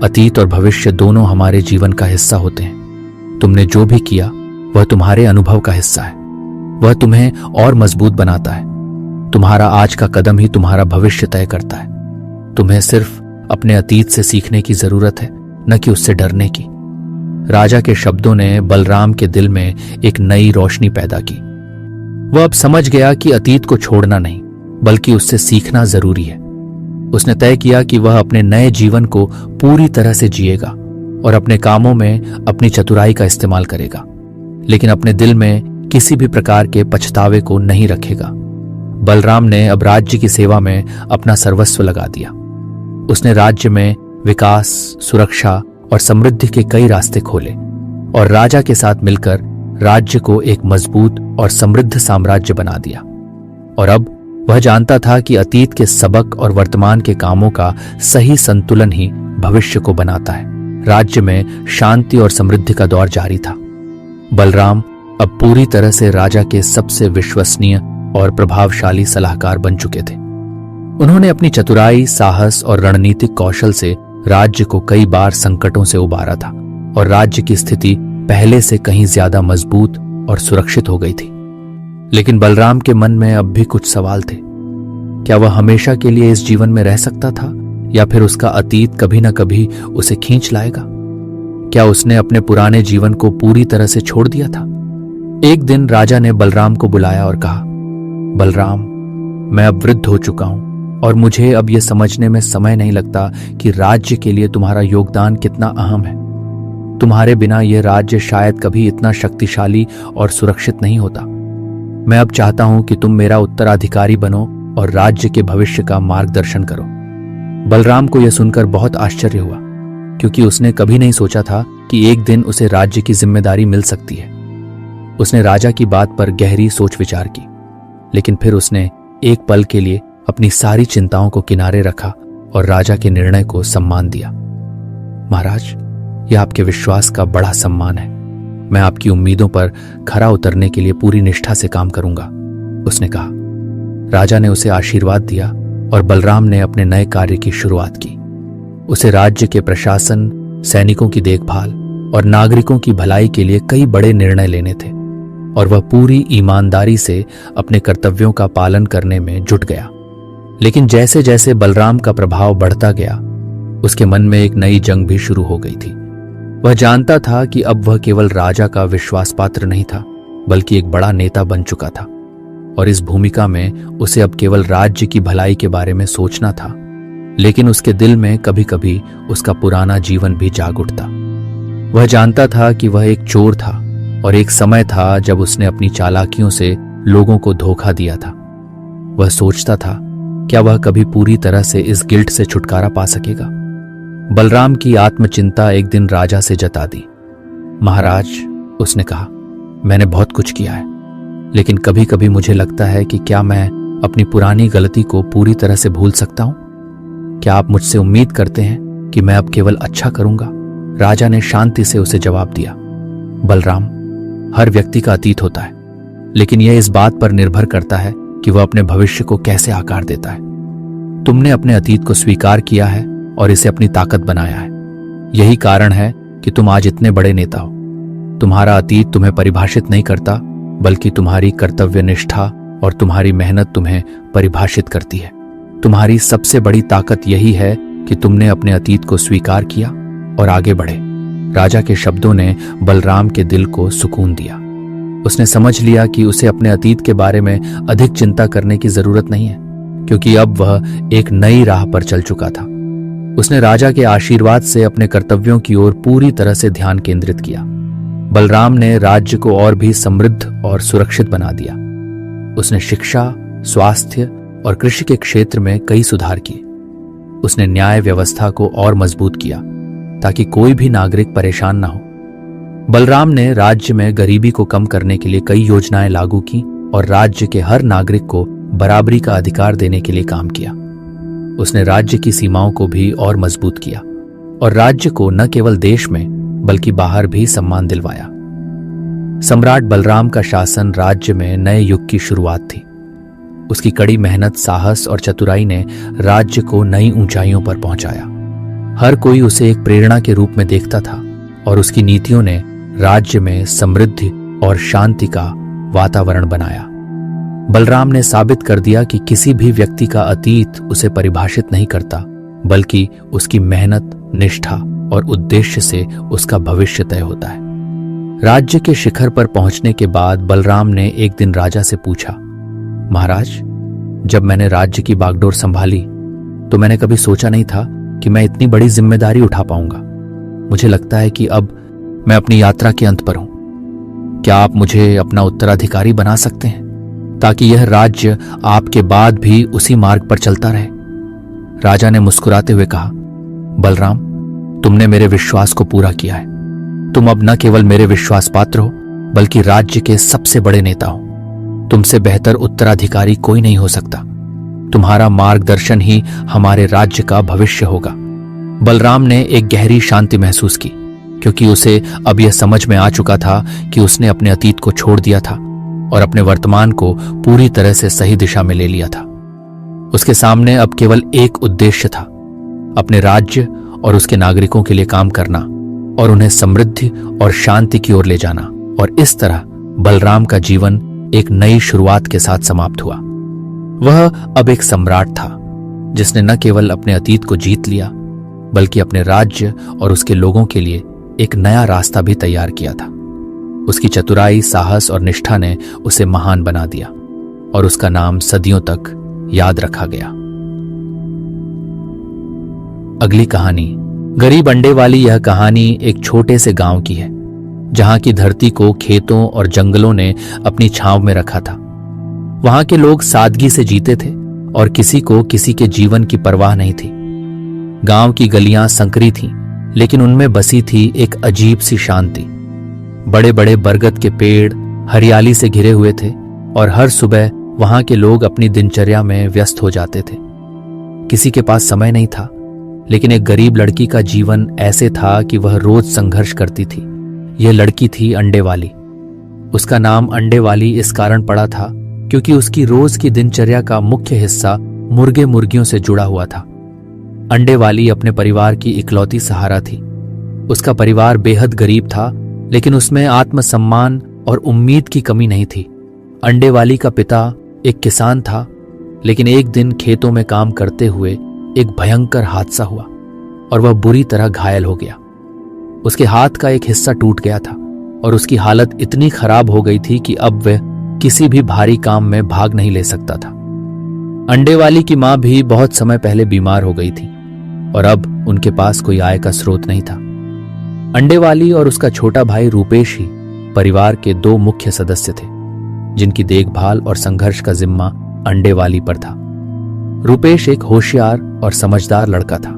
अतीत और भविष्य दोनों हमारे जीवन का हिस्सा होते हैं। तुमने जो भी किया वह तुम्हारे अनुभव का हिस्सा है। वह तुम्हें और मजबूत बनाता है। तुम्हारा आज का कदम ही तुम्हारा भविष्य तय करता है। तुम्हें सिर्फ अपने अतीत से सीखने की जरूरत है, न कि उससे डरने की। राजा के शब्दों ने बलराम के दिल में एक नई रोशनी पैदा की। वह अब समझ गया कि अतीत को छोड़ना नहीं, बल्कि उससे सीखना जरूरी है। उसने तय किया कि वह अपने नए जीवन को पूरी तरह से जिएगा और अपने कामों में अपनी चतुराई का इस्तेमाल करेगा, लेकिन अपने दिल में किसी भी प्रकार के पछतावे को नहीं रखेगा। बलराम ने अब राज्य की सेवा में अपना सर्वस्व लगा दिया। उसने राज्य में विकास, सुरक्षा और समृद्धि के कई रास्ते खोले और राजा के साथ मिलकर राज्य को एक मजबूत और समृद्ध साम्राज्य बना दिया। और अब वह जानता था कि अतीत के सबक और वर्तमान के कामों का सही संतुलन ही भविष्य को बनाता है। राज्य में शांति और समृद्धि का दौर जारी था। बलराम अब पूरी तरह से राजा के सबसे विश्वसनीय और प्रभावशाली सलाहकार बन चुके थे। उन्होंने अपनी चतुराई, साहस और रणनीतिक कौशल से राज्य को कई बार संकटों से उबारा था और राज्य की स्थिति पहले से कहीं ज्यादा मजबूत और सुरक्षित हो गई थी। लेकिन बलराम के मन में अब भी कुछ सवाल थे। क्या वह हमेशा के लिए इस जीवन में रह सकता था या फिर उसका अतीत कभी न कभी उसे खींच लाएगा? क्या उसने अपने पुराने जीवन को पूरी तरह से छोड़ दिया था? एक दिन राजा ने बलराम को बुलाया और कहा, बलराम, मैं अब वृद्ध हो चुका हूं और मुझे अब यह समझने में समय नहीं लगता कि राज्य के लिए तुम्हारा योगदान कितना अहम है। तुम्हारे बिना यह राज्य शायद कभी इतना शक्तिशाली और सुरक्षित नहीं होता। मैं अब चाहता हूं कि तुम मेरा उत्तराधिकारी बनो और राज्य के भविष्य का मार्गदर्शन करो। बलराम को यह सुनकर बहुत आश्चर्य हुआ, क्योंकि उसने कभी नहीं सोचा था कि एक दिन उसे राज्य की जिम्मेदारी मिल सकती है। उसने राजा की बात पर गहरी सोच विचार की, लेकिन फिर उसने एक पल के लिए अपनी सारी चिंताओं को किनारे रखा और राजा के निर्णय को सम्मान दिया। महाराज, यह आपके विश्वास का बड़ा सम्मान है। मैं आपकी उम्मीदों पर खरा उतरने के लिए पूरी निष्ठा से काम करूंगा, उसने कहा। राजा ने उसे आशीर्वाद दिया और बलराम ने अपने नए कार्य की शुरुआत की। उसे राज्य के प्रशासन, सैनिकों की देखभाल और नागरिकों की भलाई के लिए कई बड़े निर्णय लेने थे और वह पूरी ईमानदारी से अपने कर्तव्यों का पालन करने में जुट गया। लेकिन जैसे जैसे बलराम का प्रभाव बढ़ता गया, उसके मन में एक नई जंग भी शुरू हो गई थी। वह जानता था कि अब वह केवल राजा का विश्वास पात्र नहीं था, बल्कि एक बड़ा नेता बन चुका था और इस भूमिका में उसे अब केवल राज्य की भलाई के बारे में सोचना था। लेकिन उसके दिल में कभी कभी उसका पुराना जीवन भी जाग उठता। वह जानता था कि वह एक चोर था और एक समय था जब उसने अपनी चालाकियों से लोगों को धोखा दिया था। वह सोचता था, क्या वह कभी पूरी तरह से इस गिल्ट से छुटकारा पा सकेगा? बलराम की आत्मचिंता एक दिन राजा से जता दी। महाराज, उसने कहा, मैंने बहुत कुछ किया है, लेकिन कभी कभी मुझे लगता है कि क्या मैं अपनी पुरानी गलती को पूरी तरह से भूल सकता हूं? क्या आप मुझसे उम्मीद करते हैं कि मैं अब केवल अच्छा करूंगा? राजा ने शांति से उसे जवाब दिया, बलराम, हर व्यक्ति का अतीत होता है, लेकिन यह इस बात पर निर्भर करता है कि वह अपने भविष्य को कैसे आकार देता है। तुमने अपने अतीत को स्वीकार किया है और इसे अपनी ताकत बनाया है। यही कारण है कि तुम आज इतने बड़े नेता हो। तुम्हारा अतीत तुम्हें परिभाषित नहीं करता, बल्कि तुम्हारी कर्तव्य निष्ठा और तुम्हारी मेहनत तुम्हें परिभाषित करती है। तुम्हारी सबसे बड़ी ताकत यही है कि तुमने अपने अतीत को स्वीकार किया और आगे बढ़े। राजा के शब्दों ने बलराम के दिल को सुकून दिया। उसने समझ लिया कि उसे अपने अतीत के बारे में अधिक चिंता करने की जरूरत नहीं है, क्योंकि अब वह एक नई राह पर चल चुका था। उसने राजा के आशीर्वाद से अपने कर्तव्यों की ओर पूरी तरह से ध्यान केंद्रित किया। बलराम ने राज्य को और भी समृद्ध और सुरक्षित बना दिया। उसने शिक्षा, स्वास्थ्य और कृषि के क्षेत्र में कई सुधार किए। उसने न्याय व्यवस्था को और मजबूत किया ताकि कोई भी नागरिक परेशान ना हो। बलराम ने राज्य में गरीबी को कम करने के लिए कई योजनाएं लागू की और राज्य के हर नागरिक को बराबरी का अधिकार देने के लिए काम किया। उसने राज्य की सीमाओं को भी और मजबूत किया और राज्य को न केवल देश में बल्कि बाहर भी सम्मान दिलवाया। सम्राट बलराम का शासन राज्य में नए युग की शुरुआत थी। उसकी कड़ी मेहनत, साहस और चतुराई ने राज्य को नई ऊंचाइयों पर पहुंचाया। हर कोई उसे एक प्रेरणा के रूप में देखता था और उसकी नीतियों ने राज्य में समृद्धि और शांति का वातावरण बनाया। बलराम ने साबित कर दिया कि किसी भी व्यक्ति का अतीत उसे परिभाषित नहीं करता, बल्कि उसकी मेहनत, निष्ठा और उद्देश्य से उसका भविष्य तय होता है। राज्य के शिखर पर पहुंचने के बाद बलराम ने एक दिन राजा से पूछा, महाराज, जब मैंने राज्य की बागडोर संभाली तो मैंने कभी सोचा नहीं था कि मैं इतनी बड़ी जिम्मेदारी उठा पाऊंगा। मुझे लगता है कि अब मैं अपनी यात्रा के अंत पर हूं। क्या आप मुझे अपना उत्तराधिकारी बना सकते हैं ताकि यह राज्य आपके बाद भी उसी मार्ग पर चलता रहे? राजा ने मुस्कुराते हुए कहा, बलराम, तुमने मेरे विश्वास को पूरा किया है। तुम अब न केवल मेरे विश्वास पात्र हो, बल्कि राज्य के सबसे बड़े नेता हो। तुमसे बेहतर उत्तराधिकारी कोई नहीं हो सकता। तुम्हारा मार्गदर्शन ही हमारे राज्य का भविष्य होगा। बलराम ने एक गहरी शांति महसूस की, क्योंकि उसे अब यह समझ में आ चुका था कि उसने अपने अतीत को छोड़ दिया था और अपने वर्तमान को पूरी तरह से सही दिशा में ले लिया था। उसके सामने अब केवल एक उद्देश्य था, अपने राज्य और उसके नागरिकों के लिए काम करना और उन्हें समृद्धि और शांति की ओर ले जाना। और इस तरह बलराम का जीवन एक नई शुरुआत के साथ समाप्त हुआ। वह अब एक सम्राट था, जिसने न केवल अपने अतीत को जीत लिया, बल्कि अपने राज्य और उसके लोगों के लिए एक नया रास्ता भी तैयार किया था। उसकी चतुराई, साहस और निष्ठा ने उसे महान बना दिया और उसका नाम सदियों तक याद रखा गया। अगली कहानी। गरीब अंडे वाली यह कहानी एक छोटे से गांव की है, जहां की धरती को खेतों और जंगलों ने अपनी छांव में रखा था। वहां के लोग सादगी से जीते थे और किसी को किसी के जीवन की परवाह नहीं थी। गांव की गलियां संकरी थीं, लेकिन उनमें बसी थी एक अजीब सी शांति। बड़े बड़े बरगद के पेड़ हरियाली से घिरे हुए थे और हर सुबह वहां के लोग अपनी दिनचर्या में व्यस्त हो जाते थे। किसी के पास समय नहीं था, लेकिन एक गरीब लड़की का जीवन ऐसे था कि वह रोज संघर्ष करती थी। यह लड़की थी अंडे वाली। उसका नाम अंडे वाली इस कारण पड़ा था क्योंकि उसकी रोज की दिनचर्या का मुख्य हिस्सा मुर्गे मुर्गियों से जुड़ा हुआ था। अंडे वाली अपने परिवार की इकलौती सहारा थी। उसका परिवार बेहद गरीब था, लेकिन उसमें आत्मसम्मान और उम्मीद की कमी नहीं थी। अंडे वाली का पिता एक किसान था, लेकिन एक दिन खेतों में काम करते हुए एक भयंकर हादसा हुआ और वह बुरी तरह घायल हो गया। उसके हाथ का एक हिस्सा टूट गया था और उसकी हालत इतनी खराब हो गई थी कि अब वह किसी भी भारी काम में भाग नहीं ले सकता था। अंडे वाली की मां भी बहुत समय पहले बीमार हो गई थी और अब उनके पास कोई आय का स्रोत नहीं था। अंडे वाली और उसका छोटा भाई रूपेश ही परिवार के दो मुख्य सदस्य थे, जिनकी देखभाल और संघर्ष का जिम्मा अंडे वाली पर था। रूपेश एक होशियार और समझदार लड़का था,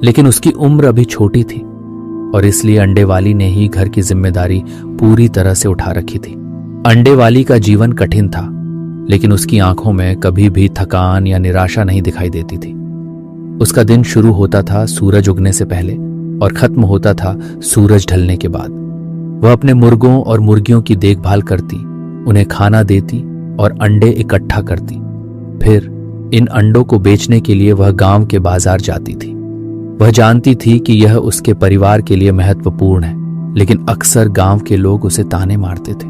लेकिन उसकी उम्र अभी छोटी थी। और इसलिए अंडे वाली ने ही घर की जिम्मेदारी पूरी तरह से उठा रखी थी। अंडे वाली का जीवन कठिन था, लेकिन उसकी आंखों में कभी भी थकान या निराशा नहीं दिखाई देती थी। उसका दिन शुरू होता था सूरज उगने से पहले और खत्म होता था सूरज ढलने के बाद। वह अपने मुर्गों और मुर्गियों की देखभाल करती, उन्हें खाना देती और अंडे इकट्ठा करती। फिर इन अंडों को बेचने के लिए वह गांव के बाजार जाती थी। वह जानती थी कि यह उसके परिवार के लिए महत्वपूर्ण है, लेकिन अक्सर गांव के लोग उसे ताने मारते थे।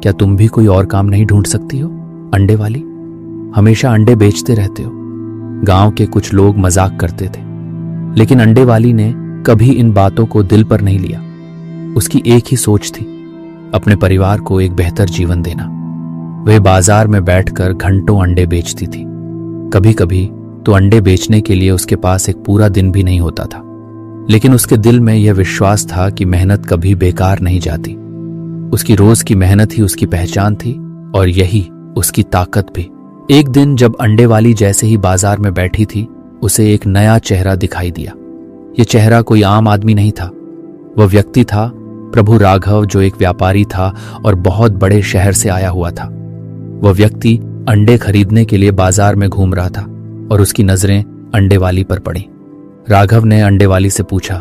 क्या तुम भी कोई और काम नहीं ढूंढ सकती हो, अंडे वाली? हमेशा अंडे बेचते रहते हो। गांव के कुछ लोग मजाक करते थे, लेकिन अंडे वाली ने कभी इन बातों को दिल पर नहीं लिया। उसकी एक ही सोच थी, अपने परिवार को एक बेहतर जीवन देना। वह बाजार में बैठकर घंटों अंडे बेचती थी। कभी कभी तो अंडे बेचने के लिए उसके पास एक पूरा दिन भी नहीं होता था, लेकिन उसके दिल में यह विश्वास था कि मेहनत कभी बेकार नहीं जाती। उसकी रोज की मेहनत ही उसकी पहचान थी और यही उसकी ताकत भी। एक दिन जब अंडे वाली जैसे ही बाजार में बैठी थी, उसे एक नया चेहरा दिखाई दिया। यह चेहरा कोई आम आदमी नहीं था। वह व्यक्ति था प्रभु राघव, जो एक व्यापारी था और बहुत बड़े शहर से आया हुआ था। वह व्यक्ति अंडे खरीदने के लिए बाजार में घूम रहा था और उसकी नजरें अंडे वाली पर पड़ी। राघव ने अंडे वाली से पूछा,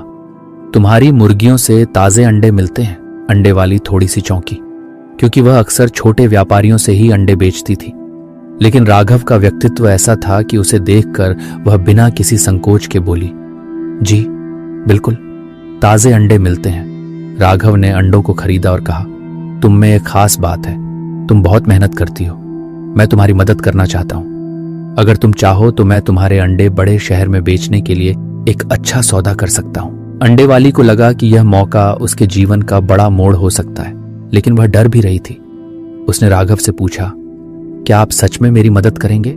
तुम्हारी मुर्गियों से ताजे अंडे मिलते हैं? अंडे वाली थोड़ी सी चौंकी, क्योंकि वह अक्सर छोटे व्यापारियों से ही अंडे बेचती थी। लेकिन राघव का व्यक्तित्व ऐसा था कि उसे देखकर वह बिना किसी संकोच के बोली, जी बिल्कुल, ताजे अंडे मिलते हैं। राघव ने अंडों को खरीदा और कहा, तुम में एक खास बात है, तुम बहुत मेहनत करती हो। मैं तुम्हारी मदद करना चाहता हूं। अगर तुम चाहो तो मैं तुम्हारे अंडे बड़े शहर में बेचने के लिए एक अच्छा सौदा कर सकता हूं। अंडे वाली को लगा कि यह मौका उसके जीवन का बड़ा मोड़ हो सकता है, लेकिन वह डर भी रही थी। उसने राघव से पूछा, क्या आप सच में मेरी मदद करेंगे?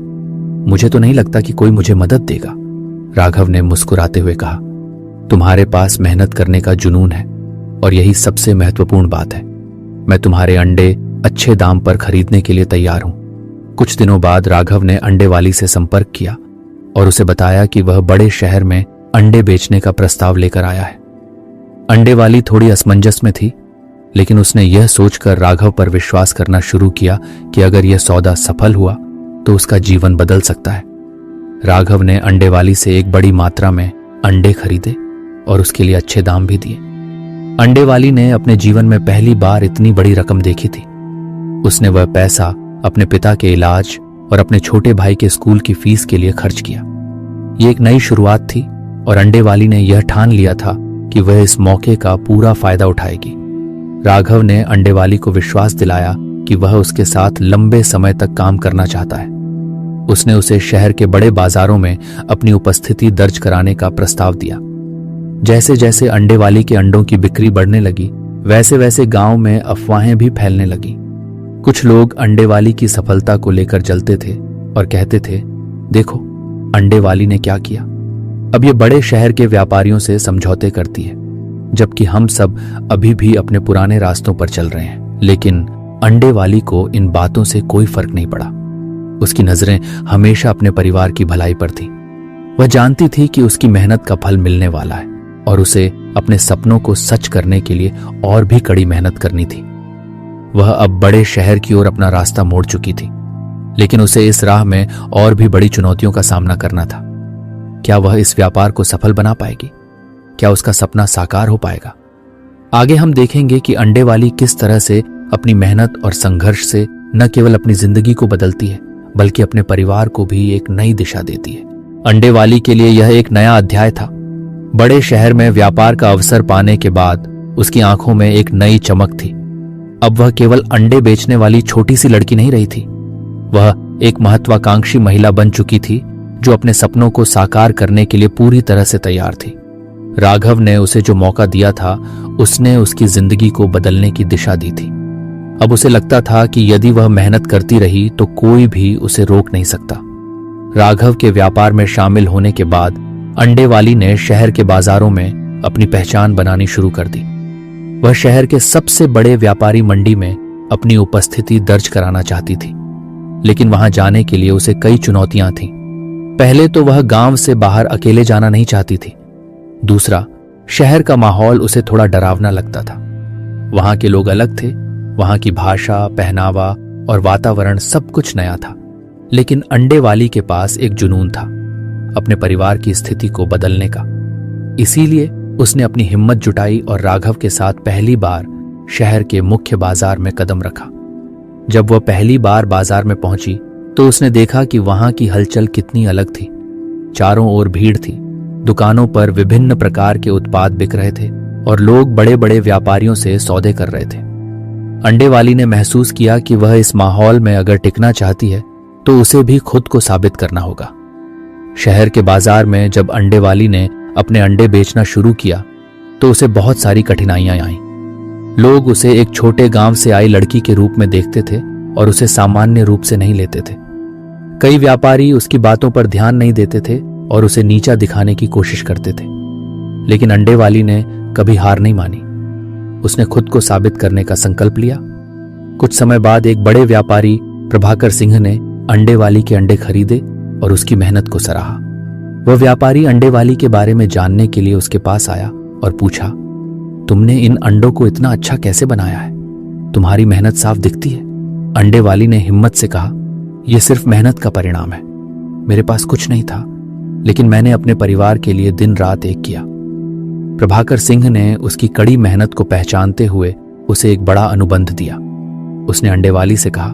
मुझे तो नहीं लगता कि कोई मुझे मदद देगा। राघव ने मुस्कुराते हुए कहा, तुम्हारे पास मेहनत करने का जुनून है और यही सबसे महत्वपूर्ण बात है। मैं तुम्हारे अंडे अच्छे दाम पर खरीदने के लिए तैयार हूं। कुछ दिनों बाद राघव ने अंडे वाली से संपर्क किया और उसे बताया कि वह बड़े शहर में अंडे बेचने का प्रस्ताव लेकर आया है। अंडे वाली थोड़ी असमंजस में थी, लेकिन उसने यह सोचकर राघव पर विश्वास करना शुरू किया कि अगर यह सौदा सफल हुआ तो उसका जीवन बदल सकता है। राघव ने अंडे वाली से एक बड़ी मात्रा में अंडे खरीदे और उसके लिए अच्छे दाम भी दिए। अंडे वाली ने अपने जीवन में पहली बार इतनी बड़ी रकम देखी थी। उसने वह पैसा अपने पिता के इलाज और अपने छोटे भाई के स्कूल की फीस के लिए खर्च किया। यह एक नई शुरुआत थी और अंडे वाली ने यह ठान लिया था कि वह इस मौके का पूरा फायदा उठाएगी। राघव ने अंडे वाली को विश्वास दिलाया कि वह उसके साथ लंबे समय तक काम करना चाहता है। उसने उसे शहर के बड़े बाजारों में अपनी उपस्थिति दर्ज कराने का प्रस्ताव दिया। जैसे जैसे अंडे वाली के अंडों की बिक्री बढ़ने लगी, वैसे वैसे गांव में अफवाहें भी फैलने लगी। कुछ लोग अंडे वाली की सफलता को लेकर जलते थे और कहते थे, देखो अंडे वाली ने क्या किया, अब ये बड़े शहर के व्यापारियों से समझौते करती है, जबकि हम सब अभी भी अपने पुराने रास्तों पर चल रहे हैं। लेकिन अंडे वाली को इन बातों से कोई फर्क नहीं पड़ा। उसकी नजरें हमेशा अपने परिवार की भलाई पर थी। वह जानती थी कि उसकी मेहनत का फल मिलने वाला है और उसे अपने सपनों को सच करने के लिए और भी कड़ी मेहनत करनी थी। वह अब बड़े शहर की ओर अपना रास्ता मोड़ चुकी थी, लेकिन उसे इस राह में और भी बड़ी चुनौतियों का सामना करना था। क्या वह इस व्यापार को सफल बना पाएगी? क्या उसका सपना साकार हो पाएगा? आगे हम देखेंगे कि अंडे वाली किस तरह से अपनी मेहनत और संघर्ष से न केवल अपनी जिंदगी को बदलती है, बल्कि अपने परिवार को भी एक नई दिशा देती है। अंडे वाली के लिए यह एक नया अध्याय था। बड़े शहर में व्यापार का अवसर पाने के बाद उसकी आंखों में एक नई चमक थी। अब वह केवल अंडे बेचने वाली छोटी सी लड़की नहीं रही थी, वह एक महत्वाकांक्षी महिला बन चुकी थी जो अपने सपनों को साकार करने के लिए पूरी तरह से तैयार थी। राघव ने उसे जो मौका दिया था, उसने उसकी जिंदगी को बदलने की दिशा दी थी। अब उसे लगता था कि यदि वह मेहनत करती रही तो कोई भी उसे रोक नहीं सकता। राघव के व्यापार में शामिल होने के बाद अंडे वाली ने शहर के बाजारों में अपनी पहचान बनानी शुरू कर दी। वह शहर के सबसे बड़े व्यापारी मंडी में अपनी उपस्थिति दर्ज कराना चाहती थी, लेकिन वहां जाने के लिए उसे कई चुनौतियां थीं। पहले तो वह गांव से बाहर अकेले जाना नहीं चाहती थी। दूसरा, शहर का माहौल उसे थोड़ा डरावना लगता था। वहां के लोग अलग थे, वहां की भाषा, पहनावा और वातावरण सब कुछ नया था। लेकिन अंडे वाली के पास एक जुनून था, अपने परिवार की स्थिति को बदलने का। इसीलिए उसने अपनी हिम्मत जुटाई और राघव के साथ पहली बार शहर के मुख्य बाजार में कदम रखा। जब वह पहली बार बाजार में पहुंची तो उसने देखा कि वहां की हलचल कितनी अलग थी। चारों ओर भीड़ थी, दुकानों पर विभिन्न प्रकार के उत्पाद बिक रहे थे और लोग बड़े बड़े व्यापारियों से सौदे कर रहे थे। अंडे वाली ने महसूस किया कि वह इस माहौल में अगर टिकना चाहती है तो उसे भी खुद को साबित करना होगा। शहर के बाजार में जब अंडे वाली ने अपने अंडे बेचना शुरू किया तो उसे बहुत सारी कठिनाइयां आईं। लोग उसे एक छोटे गांव से आई लड़की के रूप में देखते थे और उसे सामान्य रूप से नहीं लेते थे। कई व्यापारी उसकी बातों पर ध्यान नहीं देते थे और उसे नीचा दिखाने की कोशिश करते थे। लेकिन अंडे वाली ने कभी हार नहीं मानी। उसने खुद को साबित करने का संकल्प लिया। कुछ समय बाद एक बड़े व्यापारी प्रभाकर सिंह ने अंडे वाली के अंडे खरीदे और उसकी मेहनत को सराहा। वह व्यापारी अंडे वाली के बारे में जानने के लिए उसके पास आया और पूछा, तुमने इन अंडों को इतना अच्छा कैसे बनाया है? तुम्हारी मेहनत साफ दिखती है। अंडे वाली ने हिम्मत से कहा, यह सिर्फ मेहनत का परिणाम है। मेरे पास कुछ नहीं था, लेकिन मैंने अपने परिवार के लिए दिन रात एक किया। प्रभाकर सिंह ने उसकी कड़ी मेहनत को पहचानते हुए उसे एक बड़ा अनुबंध दिया। उसने अंडे वाली से कहा,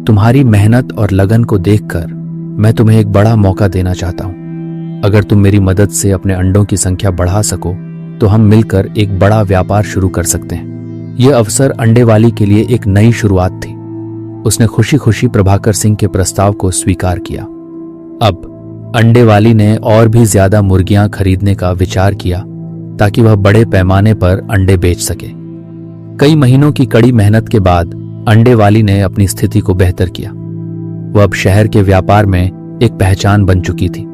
तुम्हारी मेहनत और लगन को देखकर मैं तुम्हें एक बड़ा मौका देना चाहता हूं। अगर तुम मेरी मदद से अपने अंडों की संख्या बढ़ा सको तो हम मिलकर एक बड़ा व्यापार शुरू कर सकते हैं। यह अवसर अंडे वाली के लिए एक नई शुरुआत थी। उसने खुशी खुशी प्रभाकर सिंह के प्रस्ताव को स्वीकार किया। अब अंडे वाली ने और भी ज्यादा मुर्गियां खरीदने का विचार किया ताकि वह बड़े पैमाने पर अंडे बेच सके। कई महीनों की कड़ी मेहनत के बाद अंडे वाली ने अपनी स्थिति को बेहतर किया। वह अब शहर के व्यापार में एक पहचान बन चुकी थी।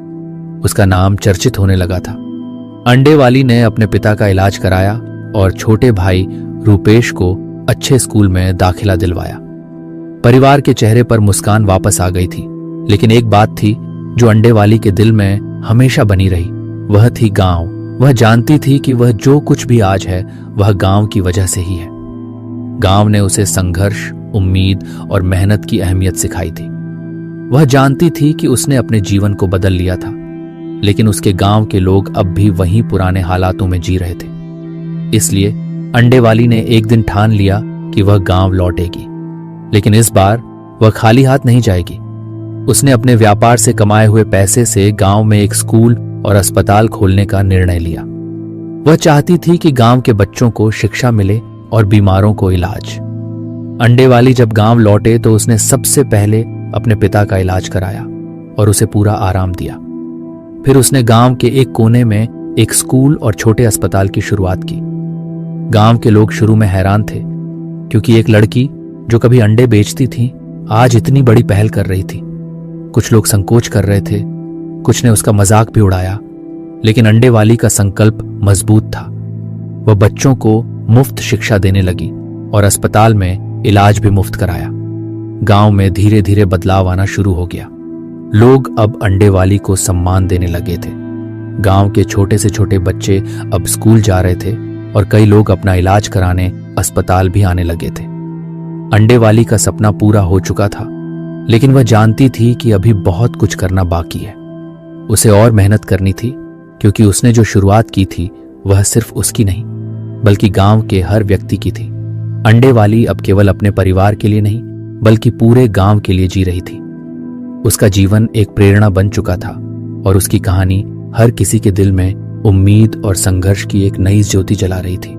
उसका नाम चर्चित होने लगा था। अंडे वाली ने अपने पिता का इलाज कराया और छोटे भाई रूपेश को अच्छे स्कूल में दाखिला दिलवाया। परिवार के चेहरे पर मुस्कान वापस आ गई थी। लेकिन एक बात थी जो अंडे वाली के दिल में हमेशा बनी रही, वह थी गांव। वह जानती थी कि वह जो कुछ भी आज है वह गांव की वजह से ही है। गांव ने उसे संघर्ष, उम्मीद और मेहनत की अहमियत सिखाई थी। वह जानती थी कि उसने अपने जीवन को बदल लिया था, लेकिन उसके गांव के लोग अब भी वहीं पुराने हालातों में जी रहे थे। इसलिए अंडे वाली ने एक दिन ठान लिया कि वह गांव लौटेगी। लेकिन इस बार वह खाली हाथ नहीं जाएगी। उसने अपने व्यापार से कमाए हुए पैसे से गांव में एक स्कूल और अस्पताल खोलने का निर्णय लिया। वह चाहती थी कि गांव के बच्चों को शिक्षा मिले और बीमारों को इलाज। अंडे वाली जब गांव लौटे तो उसने सबसे पहले अपने पिता का इलाज कराया और उसे पूरा आराम दिया। फिर उसने गांव के एक कोने में एक स्कूल और छोटे अस्पताल की शुरुआत की। गांव के लोग शुरू में हैरान थे क्योंकि एक लड़की जो कभी अंडे बेचती थी आज इतनी बड़ी पहल कर रही थी। कुछ लोग संकोच कर रहे थे, कुछ ने उसका मजाक भी उड़ाया, लेकिन अंडे वाली का संकल्प मजबूत था। वह बच्चों को मुफ्त शिक्षा देने लगी और अस्पताल में इलाज भी मुफ्त कराया। गांव में धीरे धीरे बदलाव आना शुरू हो गया। लोग अब अंडे वाली को सम्मान देने लगे थे। गांव के छोटे से छोटे बच्चे अब स्कूल जा रहे थे और कई लोग अपना इलाज कराने अस्पताल भी आने लगे थे। अंडे वाली का सपना पूरा हो चुका था, लेकिन वह जानती थी कि अभी बहुत कुछ करना बाकी है। उसे और मेहनत करनी थी क्योंकि उसने जो शुरुआत की थी वह सिर्फ उसकी नहीं बल्कि गांव के हर व्यक्ति की थी। अंडे वाली अब केवल अपने परिवार के लिए नहीं बल्कि पूरे गांव के लिए जी रही थी। उसका जीवन एक प्रेरणा बन चुका था और उसकी कहानी हर किसी के दिल में उम्मीद और संघर्ष की एक नई ज्योति जला रही थी।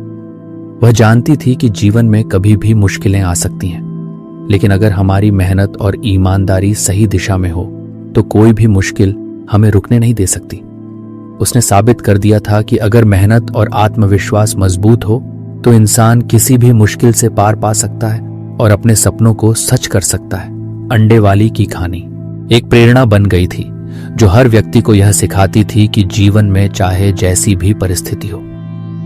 वह जानती थी कि जीवन में कभी भी मुश्किलें आ सकती हैं, लेकिन अगर हमारी मेहनत और ईमानदारी सही दिशा में हो तो कोई भी मुश्किल हमें रुकने नहीं दे सकती। उसने साबित कर दिया था कि अगर मेहनत और आत्मविश्वास मजबूत हो तो इंसान किसी भी मुश्किल से पार पा सकता है और अपने सपनों को सच कर सकता है। अंडे वाली की कहानी एक प्रेरणा बन गई थी जो हर व्यक्ति को यह सिखाती थी कि जीवन में चाहे जैसी भी परिस्थिति हो,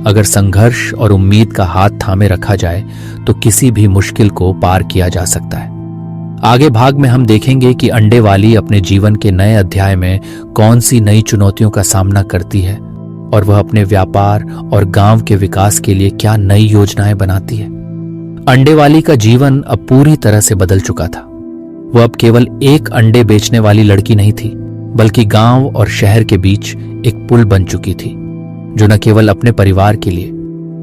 अगर संघर्ष और उम्मीद का हाथ थामे रखा जाए तो किसी भी मुश्किल को पार किया जा सकता है। आगे भाग में हम देखेंगे कि अंडे वाली अपने जीवन के नए अध्याय में कौन सी नई चुनौतियों का सामना करती है और वह अपने व्यापार और गांव के विकास के लिए क्या नई योजनाएं बनाती है। अंडे वाली का जीवन अब पूरी तरह से बदल चुका था। वह अब केवल एक अंडे बेचने वाली लड़की नहीं थी, बल्कि गांव और शहर के बीच एक पुल बन चुकी थी, जो न केवल अपने परिवार के लिए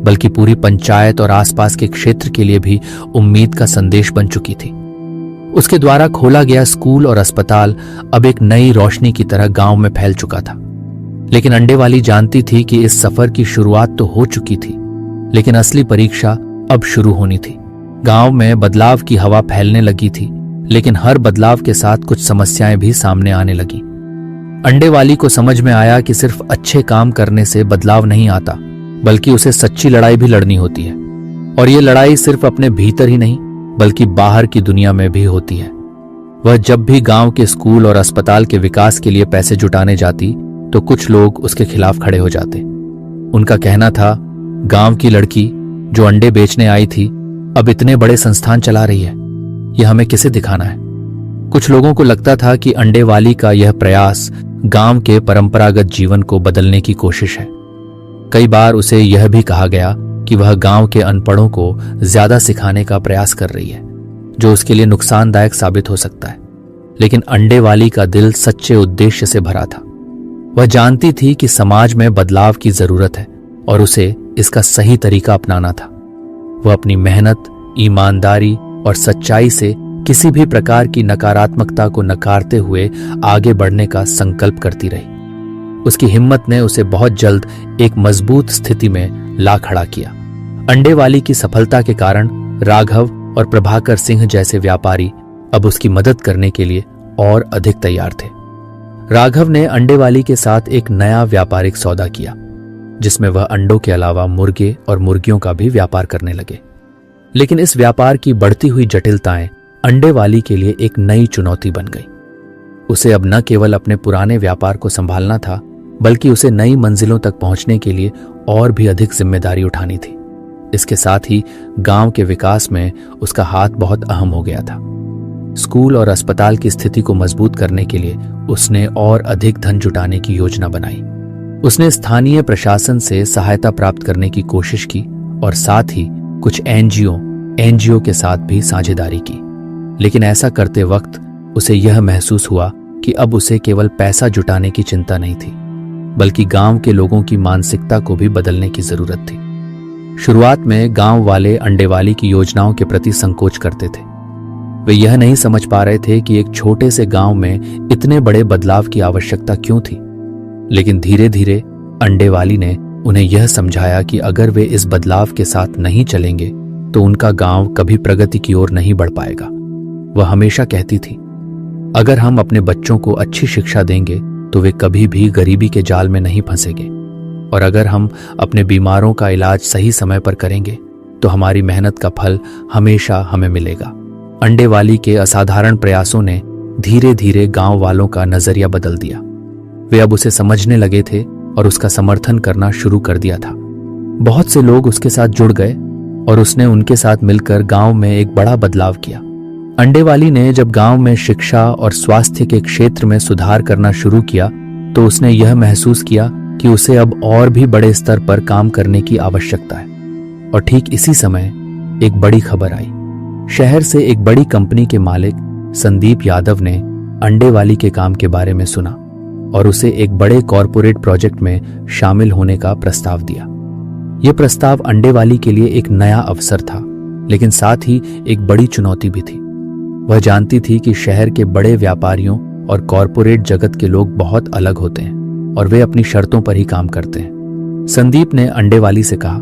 बल्कि पूरी पंचायत और आसपास के क्षेत्र के लिए भी उम्मीद का संदेश बन चुकी थी। उसके द्वारा खोला गया स्कूल और अस्पताल अब एक नई रोशनी की तरह गांव में फैल चुका था। लेकिन अंडे वाली जानती थी कि इस सफर की शुरुआत तो हो चुकी थी, लेकिन असली परीक्षा अब शुरू होनी थी। गांव में बदलाव की हवा फैलने लगी थी, लेकिन हर बदलाव के साथ कुछ समस्याएं भी सामने आने लगी। अंडे वाली को समझ में आया कि सिर्फ अच्छे काम करने से बदलाव नहीं आता, बल्कि उसे सच्ची लड़ाई भी लड़नी होती है। और ये लड़ाई सिर्फ अपने भीतर ही नहीं बल्कि बाहर की दुनिया में भी होती है। वह जब भी गांव के स्कूल और अस्पताल के विकास के लिए पैसे जुटाने जाती तो कुछ लोग उसके खिलाफ खड़े हो जाते। उनका कहना था, गांव की लड़की जो अंडे बेचने आई थी अब इतने बड़े संस्थान चला रही है, यह हमें किसे दिखाना है। कुछ लोगों को लगता था कि अंडे वाली का यह प्रयास गांव के परंपरागत जीवन को बदलने की कोशिश है। कई बार उसे यह भी कहा गया कि वह गांव के अनपढ़ों को ज्यादा सिखाने का प्रयास कर रही है, जो उसके लिए नुकसानदायक साबित हो सकता है। लेकिन अंडे वाली का दिल सच्चे उद्देश्य से भरा था। वह जानती थी कि समाज में बदलाव की जरूरत है और उसे इसका सही तरीका अपनाना था। वह अपनी मेहनत, ईमानदारी और सच्चाई से किसी भी प्रकार की नकारात्मकता को नकारते हुए आगे बढ़ने का संकल्प करती रही। उसकी हिम्मत ने उसे बहुत जल्द एक मजबूत स्थिति में ला खड़ा किया। अंडे वाली की सफलता के कारण राघव और प्रभाकर सिंह जैसे व्यापारी अब उसकी मदद करने के लिए और अधिक तैयार थे। राघव ने अंडे वाली के साथ एक नया व्यापारिक सौदा किया, जिसमें वह अंडों के अलावा मुर्गे और मुर्गियों का भी व्यापार करने लगे। लेकिन इस व्यापार की बढ़ती हुई जटिलताएं अंडे वाली के लिए एक नई चुनौती बन गई। उसे अब न केवल अपने पुराने व्यापार को संभालना था, बल्कि उसे नई मंजिलों तक पहुंचने के लिए और भी अधिक जिम्मेदारी उठानी थी। इसके साथ ही गांव के विकास में उसका हाथ बहुत अहम हो गया था। स्कूल और अस्पताल की स्थिति को मजबूत करने के लिए उसने और अधिक धन जुटाने की योजना बनाई। उसने स्थानीय प्रशासन से सहायता प्राप्त करने की कोशिश की और साथ ही कुछ एनजीओ के साथ भी साझेदारी की। लेकिन ऐसा करते वक्त उसे यह महसूस हुआ कि अब उसे केवल पैसा जुटाने की चिंता नहीं थी, बल्कि गांव के लोगों की मानसिकता को भी बदलने की जरूरत थी। शुरुआत में गांव वाले अंडे वाली की योजनाओं के प्रति संकोच करते थे। वे यह नहीं समझ पा रहे थे कि एक छोटे से गांव में इतने बड़े बदलाव की आवश्यकता क्यों थी। लेकिन धीरे धीरे अंडे वाली ने उन्हें यह समझाया कि अगर वे इस बदलाव के साथ नहीं चलेंगे तो उनका गांव कभी प्रगति की ओर नहीं बढ़ पाएगा। वह हमेशा कहती थी, अगर हम अपने बच्चों को अच्छी शिक्षा देंगे तो वे कभी भी गरीबी के जाल में नहीं फंसेंगे, और अगर हम अपने बीमारों का इलाज सही समय पर करेंगे तो हमारी मेहनत का फल हमेशा हमें मिलेगा। अंडे वाली के असाधारण प्रयासों ने धीरे धीरे गांव वालों का नजरिया बदल दिया। वे अब उसे समझने लगे थे और उसका समर्थन करना शुरू कर दिया था। बहुत से लोग उसके साथ जुड़ गए और उसने उनके साथ मिलकर गांव में एक बड़ा बदलाव किया। अंडे वाली ने जब गांव में शिक्षा और स्वास्थ्य के क्षेत्र में सुधार करना शुरू किया तो उसने यह महसूस किया कि उसे अब और भी बड़े स्तर पर काम करने की आवश्यकता है। और ठीक इसी समय एक बड़ी खबर आई। शहर से एक बड़ी कंपनी के मालिक संदीप यादव ने अंडे वाली के काम के बारे में सुना और उसे एक बड़े कॉरपोरेट प्रोजेक्ट में शामिल होने का प्रस्ताव दिया। यह प्रस्ताव अंडे वाली के लिए एक नया अवसर था, लेकिन साथ ही एक बड़ी चुनौती भी थी। वह जानती थी कि शहर के बड़े व्यापारियों और कॉरपोरेट जगत के लोग बहुत अलग होते हैं और वे अपनी शर्तों पर ही काम करते हैं। संदीप ने अंडे वाली से कहा,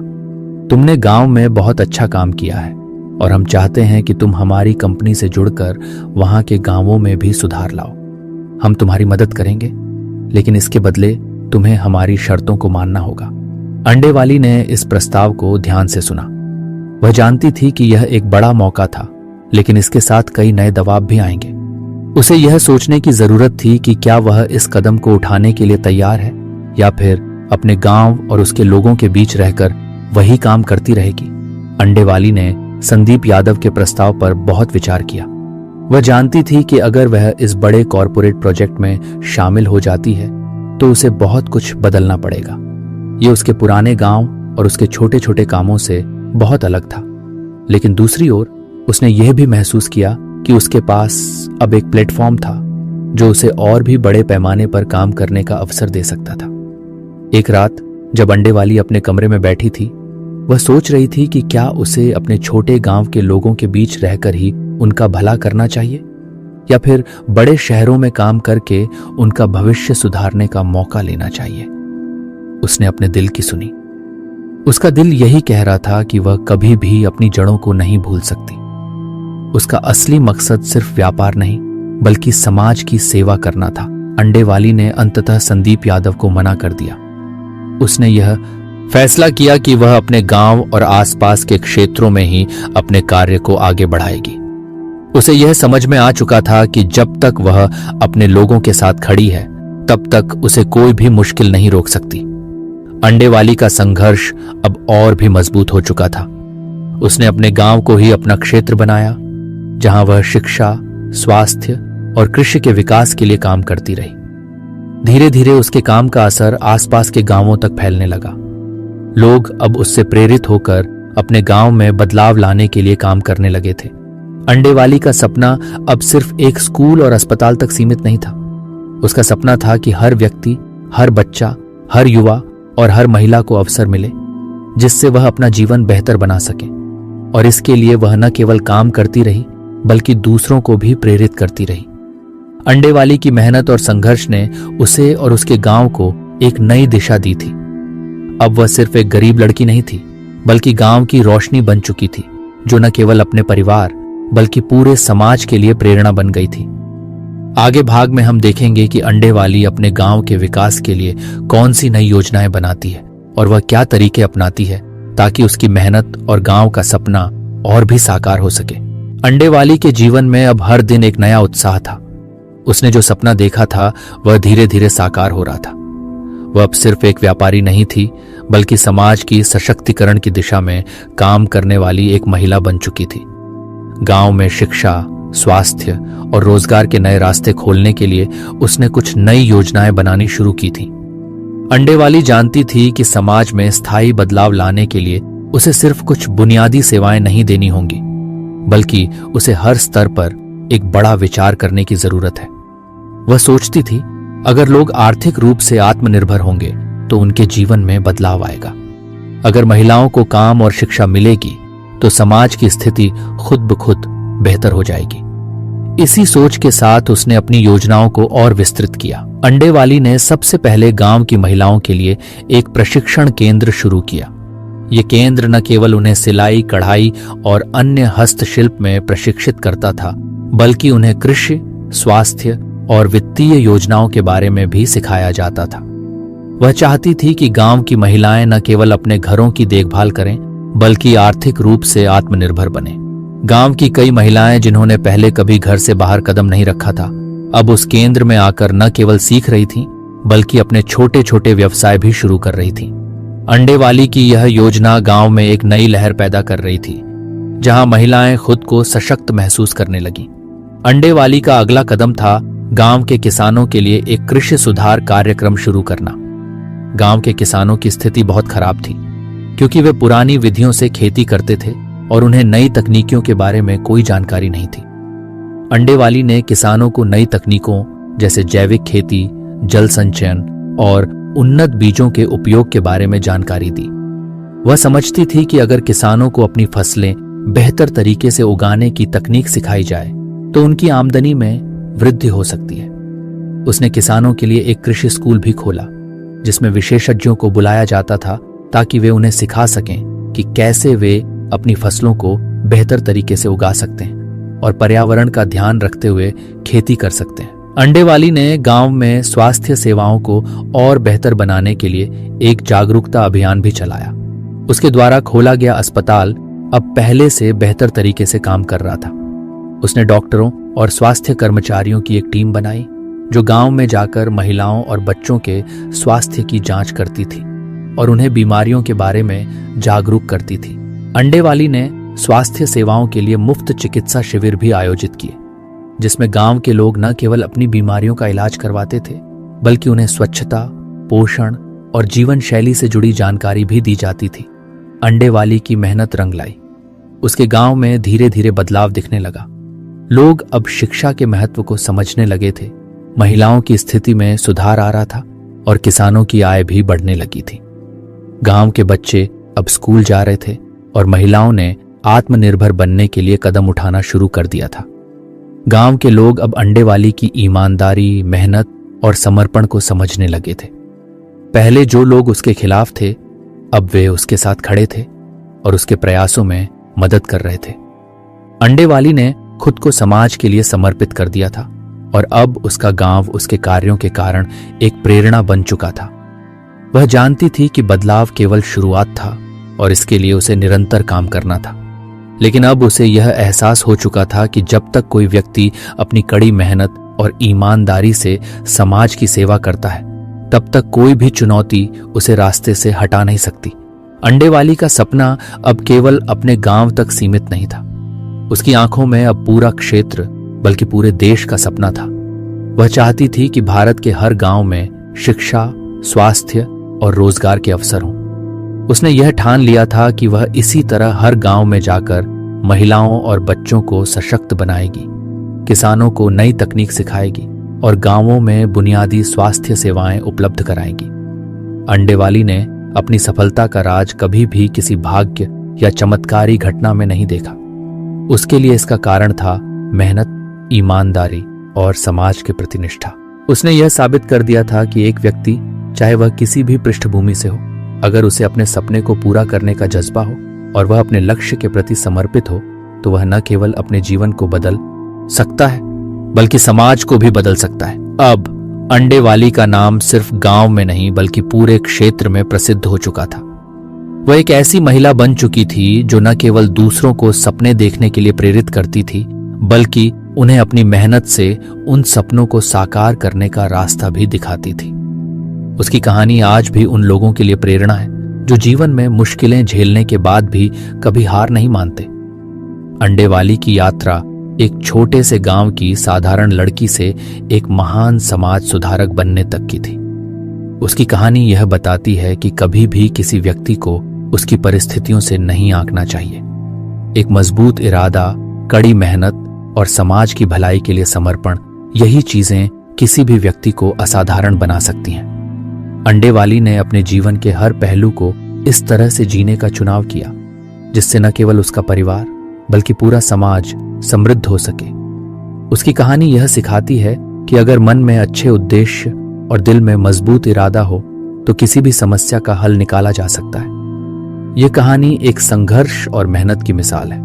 तुमने गांव में बहुत अच्छा काम किया है और हम चाहते हैं कि तुम हमारी कंपनी से जुड़कर वहां के गांवों में भी सुधार लाओ। हम तुम्हारी मदद करेंगे, लेकिन इसके बदले तुम्हें हमारी शर्तों को मानना होगा। अंडे वाली ने इस प्रस्ताव को ध्यान से सुना। वह जानती थी कि यह एक बड़ा मौका था, लेकिन इसके साथ कई नए दबाव भी आएंगे। उसे यह सोचने की जरूरत थी कि क्या वह इस कदम को उठाने के लिए तैयार है या फिर अपने गांव और उसके लोगों के बीच रहकर वही काम करती रहेगी। अंडे वाली ने संदीप यादव के प्रस्ताव पर बहुत विचार किया। वह जानती थी कि अगर वह इस बड़े कॉरपोरेट प्रोजेक्ट में शामिल हो जाती है तो उसे बहुत कुछ बदलना पड़ेगा। ये उसके पुराने गांव और उसके छोटे छोटे कामों से बहुत अलग था। लेकिन दूसरी ओर उसने यह भी महसूस किया कि उसके पास अब एक प्लेटफॉर्म था जो उसे और भी बड़े पैमाने पर काम करने का अवसर दे सकता था। एक रात जब अंडे वाली अपने कमरे में बैठी थी, वह सोच रही थी कि क्या उसे अपने छोटे गांव के लोगों के बीच रहकर ही उनका भला करना चाहिए या फिर बड़े शहरों में काम करके उनका भविष्य सुधारने का मौका लेना चाहिए। उसने अपने दिल की सुनी। उसका दिल यही कह रहा था कि वह कभी भी अपनी जड़ों को नहीं भूल सकती। उसका असली मकसद सिर्फ व्यापार नहीं बल्कि समाज की सेवा करना था। अंडे वाली ने अंततः संदीप यादव को मना कर दिया। उसने यह फैसला किया कि वह अपने गांव और आसपास के क्षेत्रों में ही अपने कार्य को आगे बढ़ाएगी। उसे यह समझ में आ चुका था कि जब तक वह अपने लोगों के साथ खड़ी है तब तक उसे कोई भी मुश्किल नहीं रोक सकती। अंडे वाली का संघर्ष अब और भी मजबूत हो चुका था। उसने अपने गांव को ही अपना क्षेत्र बनाया जहां वह शिक्षा, स्वास्थ्य और कृषि के विकास के लिए काम करती रही। धीरे धीरे उसके काम का असर आसपास के गांवों तक फैलने लगा। लोग अब उससे प्रेरित होकर अपने गांव में बदलाव लाने के लिए काम करने लगे थे। अंडे वाली का सपना अब सिर्फ एक स्कूल और अस्पताल तक सीमित नहीं था। उसका सपना था कि हर व्यक्ति, हर बच्चा, हर युवा और हर महिला को अवसर मिले जिससे वह अपना जीवन बेहतर बना सके। और इसके लिए वह न केवल काम करती रही बल्कि दूसरों को भी प्रेरित करती रही। अंडे वाली की मेहनत और संघर्ष ने उसे और उसके गांव को एक नई दिशा दी थी। अब वह सिर्फ एक गरीब लड़की नहीं थी बल्कि गांव की रोशनी बन चुकी थी जो न केवल अपने परिवार बल्कि पूरे समाज के लिए प्रेरणा बन गई थी। आगे भाग में हम देखेंगे कि अंडे वाली अपने गांव के विकास के लिए कौन सी नई योजनाएं बनाती है और वह क्या तरीके अपनाती है ताकि उसकी मेहनत और गांव का सपना और भी साकार हो सके। अंडे वाली के जीवन में अब हर दिन एक नया उत्साह था। उसने जो सपना देखा था वह धीरे धीरे साकार हो रहा था। वह अब सिर्फ एक व्यापारी नहीं थी बल्कि समाज की सशक्तिकरण की दिशा में काम करने वाली एक महिला बन चुकी थी। गांव में शिक्षा, स्वास्थ्य और रोजगार के नए रास्ते खोलने के लिए उसने कुछ नई योजनाएं बनानी शुरू की थी। अंडे वाली जानती थी कि समाज में स्थायी बदलाव लाने के लिए उसे सिर्फ कुछ बुनियादी सेवाएं नहीं देनी होंगी बल्कि उसे हर स्तर पर एक बड़ा विचार करने की जरूरत है। वह सोचती थी अगर लोग आर्थिक रूप से आत्मनिर्भर होंगे तो उनके जीवन में बदलाव आएगा। अगर महिलाओं को काम और शिक्षा मिलेगी तो समाज की स्थिति खुद ब खुद बेहतर हो जाएगी। इसी सोच के साथ उसने अपनी योजनाओं को और विस्तृत किया। अंडे वाली ने सबसे पहले गांव की महिलाओं के लिए एक प्रशिक्षण केंद्र शुरू किया। ये केंद्र न केवल उन्हें सिलाई, कढ़ाई और अन्य हस्तशिल्प में प्रशिक्षित करता था बल्कि उन्हें कृषि, स्वास्थ्य और वित्तीय योजनाओं के बारे में भी सिखाया जाता था। वह चाहती थी कि गांव की महिलाएं न केवल अपने घरों की देखभाल करें बल्कि आर्थिक रूप से आत्मनिर्भर बने। गांव की कई महिलाएं जिन्होंने पहले कभी घर से बाहर कदम नहीं रखा था अब उस केंद्र में आकर न केवल सीख रही थीं बल्कि अपने छोटे छोटे व्यवसाय भी शुरू कर रही थीं। अंडे वाली की यह योजना गांव में एक नई लहर पैदा कर रही थी जहां महिलाएं खुद को सशक्त महसूस करने लगीं। अंडे वाली का अगला कदम था गांव के किसानों के लिए एक कृषि सुधार कार्यक्रम शुरू करना। गांव के किसानों की स्थिति बहुत खराब थी क्योंकि वे पुरानी विधियों से खेती करते थे और उन्हें नई तकनीकों के बारे में कोई जानकारी नहीं थी। अंडे वाली ने किसानों को नई तकनीकों जैसे जैविक खेती, जल संचयन और उन्नत बीजों के उपयोग के बारे में जानकारी दी। वह समझती थी कि अगर किसानों को अपनी फसलें बेहतर तरीके से उगाने की तकनीक सिखाई जाए तो उनकी आमदनी में वृद्धि हो सकती है। उसने किसानों के लिए एक कृषि स्कूल भी खोला जिसमें विशेषज्ञों को बुलाया जाता था ताकि वे उन्हें सिखा सकें कि कैसे वे अपनी फसलों को बेहतर तरीके से उगा सकते हैं और पर्यावरण का ध्यान रखते हुए खेती कर सकते हैं। अंडे वाली ने गांव में स्वास्थ्य सेवाओं को और बेहतर बनाने के लिए एक जागरूकता अभियान भी चलाया। उसके द्वारा खोला गया अस्पताल अब पहले से बेहतर तरीके से काम कर रहा था। उसने डॉक्टरों और स्वास्थ्य कर्मचारियों की एक टीम बनाई जो गांव में जाकर महिलाओं और बच्चों के स्वास्थ्य की जांच करती थी और उन्हें बीमारियों के बारे में जागरूक करती थी। अंडे वाली ने स्वास्थ्य सेवाओं के लिए मुफ्त चिकित्सा शिविर भी आयोजित किए जिसमें गांव के लोग न केवल अपनी बीमारियों का इलाज करवाते थे बल्कि उन्हें स्वच्छता, पोषण, और जीवन शैली से जुड़ी जानकारी भी दी जाती थी। अंडे वाली की मेहनत रंग लाई। उसके गांव में धीरे धीरे बदलाव दिखने लगा। लोग अब शिक्षा के महत्व को समझने लगे थे। महिलाओं की स्थिति में सुधार आ रहा था और किसानों की आय भी बढ़ने लगी थी। गांव के बच्चे अब स्कूल जा रहे थे और महिलाओं ने आत्मनिर्भर बनने के लिए कदम उठाना शुरू कर दिया था। गांव के लोग अब अंडे वाली की ईमानदारी, मेहनत और समर्पण को समझने लगे थे। पहले जो लोग उसके खिलाफ थे, अब वे उसके साथ खड़े थे और उसके प्रयासों में मदद कर रहे थे। अंडे वाली ने खुद को समाज के लिए समर्पित कर दिया था और अब उसका गांव उसके कार्यों के कारण एक प्रेरणा बन चुका था। वह जानती थी कि बदलाव केवल शुरुआत था और इसके लिए उसे निरंतर काम करना था। लेकिन अब उसे यह एहसास हो चुका था कि जब तक कोई व्यक्ति अपनी कड़ी मेहनत और ईमानदारी से समाज की सेवा करता है, तब तक कोई भी चुनौती उसे रास्ते से हटा नहीं सकती। अंडे वाली का सपना अब केवल अपने गांव तक सीमित नहीं था। उसकी आंखों में अब पूरा क्षेत्र बल्कि पूरे देश का सपना था। वह चाहती थी कि भारत के हर गांव में शिक्षा, स्वास्थ्य और रोजगार के अवसर हों। उसने यह ठान लिया था कि वह इसी तरह हर गांव में जाकर महिलाओं और बच्चों को सशक्त बनाएगी, किसानों को नई तकनीक सिखाएगी और गांवों में बुनियादी स्वास्थ्य सेवाएं उपलब्ध कराएगी। अंडे वाली ने अपनी सफलता का राज कभी भी किसी भाग्य या चमत्कारी घटना में नहीं देखा। उसके लिए इसका कारण था मेहनत, ईमानदारी और समाज के प्रति निष्ठा। उसने यह साबित कर दिया था कि एक व्यक्ति, चाहे वह किसी भी पृष्ठभूमि से हो, अगर उसे अपने सपने को पूरा करने का जज्बा हो और वह अपने लक्ष्य के प्रति समर्पित हो, तो वह न केवल अपने जीवन को बदल सकता है बल्कि समाज को भी बदल सकता है। अब अंडे वाली का नाम सिर्फ गांव में नहीं बल्कि पूरे क्षेत्र में प्रसिद्ध हो चुका था। वह एक ऐसी महिला बन चुकी थी जो न केवल दूसरों को सपने देखने के लिए प्रेरित करती थी, बल्कि उन्हें अपनी मेहनत से उन सपनों को साकार करने का रास्ता भी दिखाती थी। उसकी कहानी आज भी उन लोगों के लिए प्रेरणा है जो जीवन में मुश्किलें झेलने के बाद भी कभी हार नहीं मानते। अंडे वाली की यात्रा एक छोटे से गांव की साधारण लड़की से एक महान समाज सुधारक बनने तक की थी। उसकी कहानी यह बताती है कि कभी भी किसी व्यक्ति को उसकी परिस्थितियों से नहीं आंकना चाहिए। एक मजबूत इरादा, कड़ी मेहनत और समाज की भलाई के लिए समर्पण, यही चीजें किसी भी व्यक्ति को असाधारण बना सकती हैं। अंडे वाली ने अपने जीवन के हर पहलू को इस तरह से जीने का चुनाव किया जिससे न केवल उसका परिवार बल्कि पूरा समाज समृद्ध हो सके। उसकी कहानी यह सिखाती है कि अगर मन में अच्छे उद्देश्य और दिल में मजबूत इरादा हो तो किसी भी समस्या का हल निकाला जा सकता है। यह कहानी एक संघर्ष और मेहनत की मिसाल है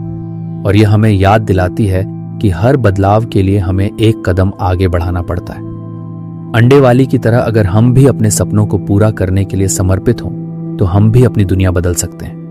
और यह हमें याद दिलाती है कि हर बदलाव के लिए हमें एक कदम आगे बढ़ाना पड़ता है। अंडे वाली की तरह अगर हम भी अपने सपनों को पूरा करने के लिए समर्पित हों तो हम भी अपनी दुनिया बदल सकते हैं।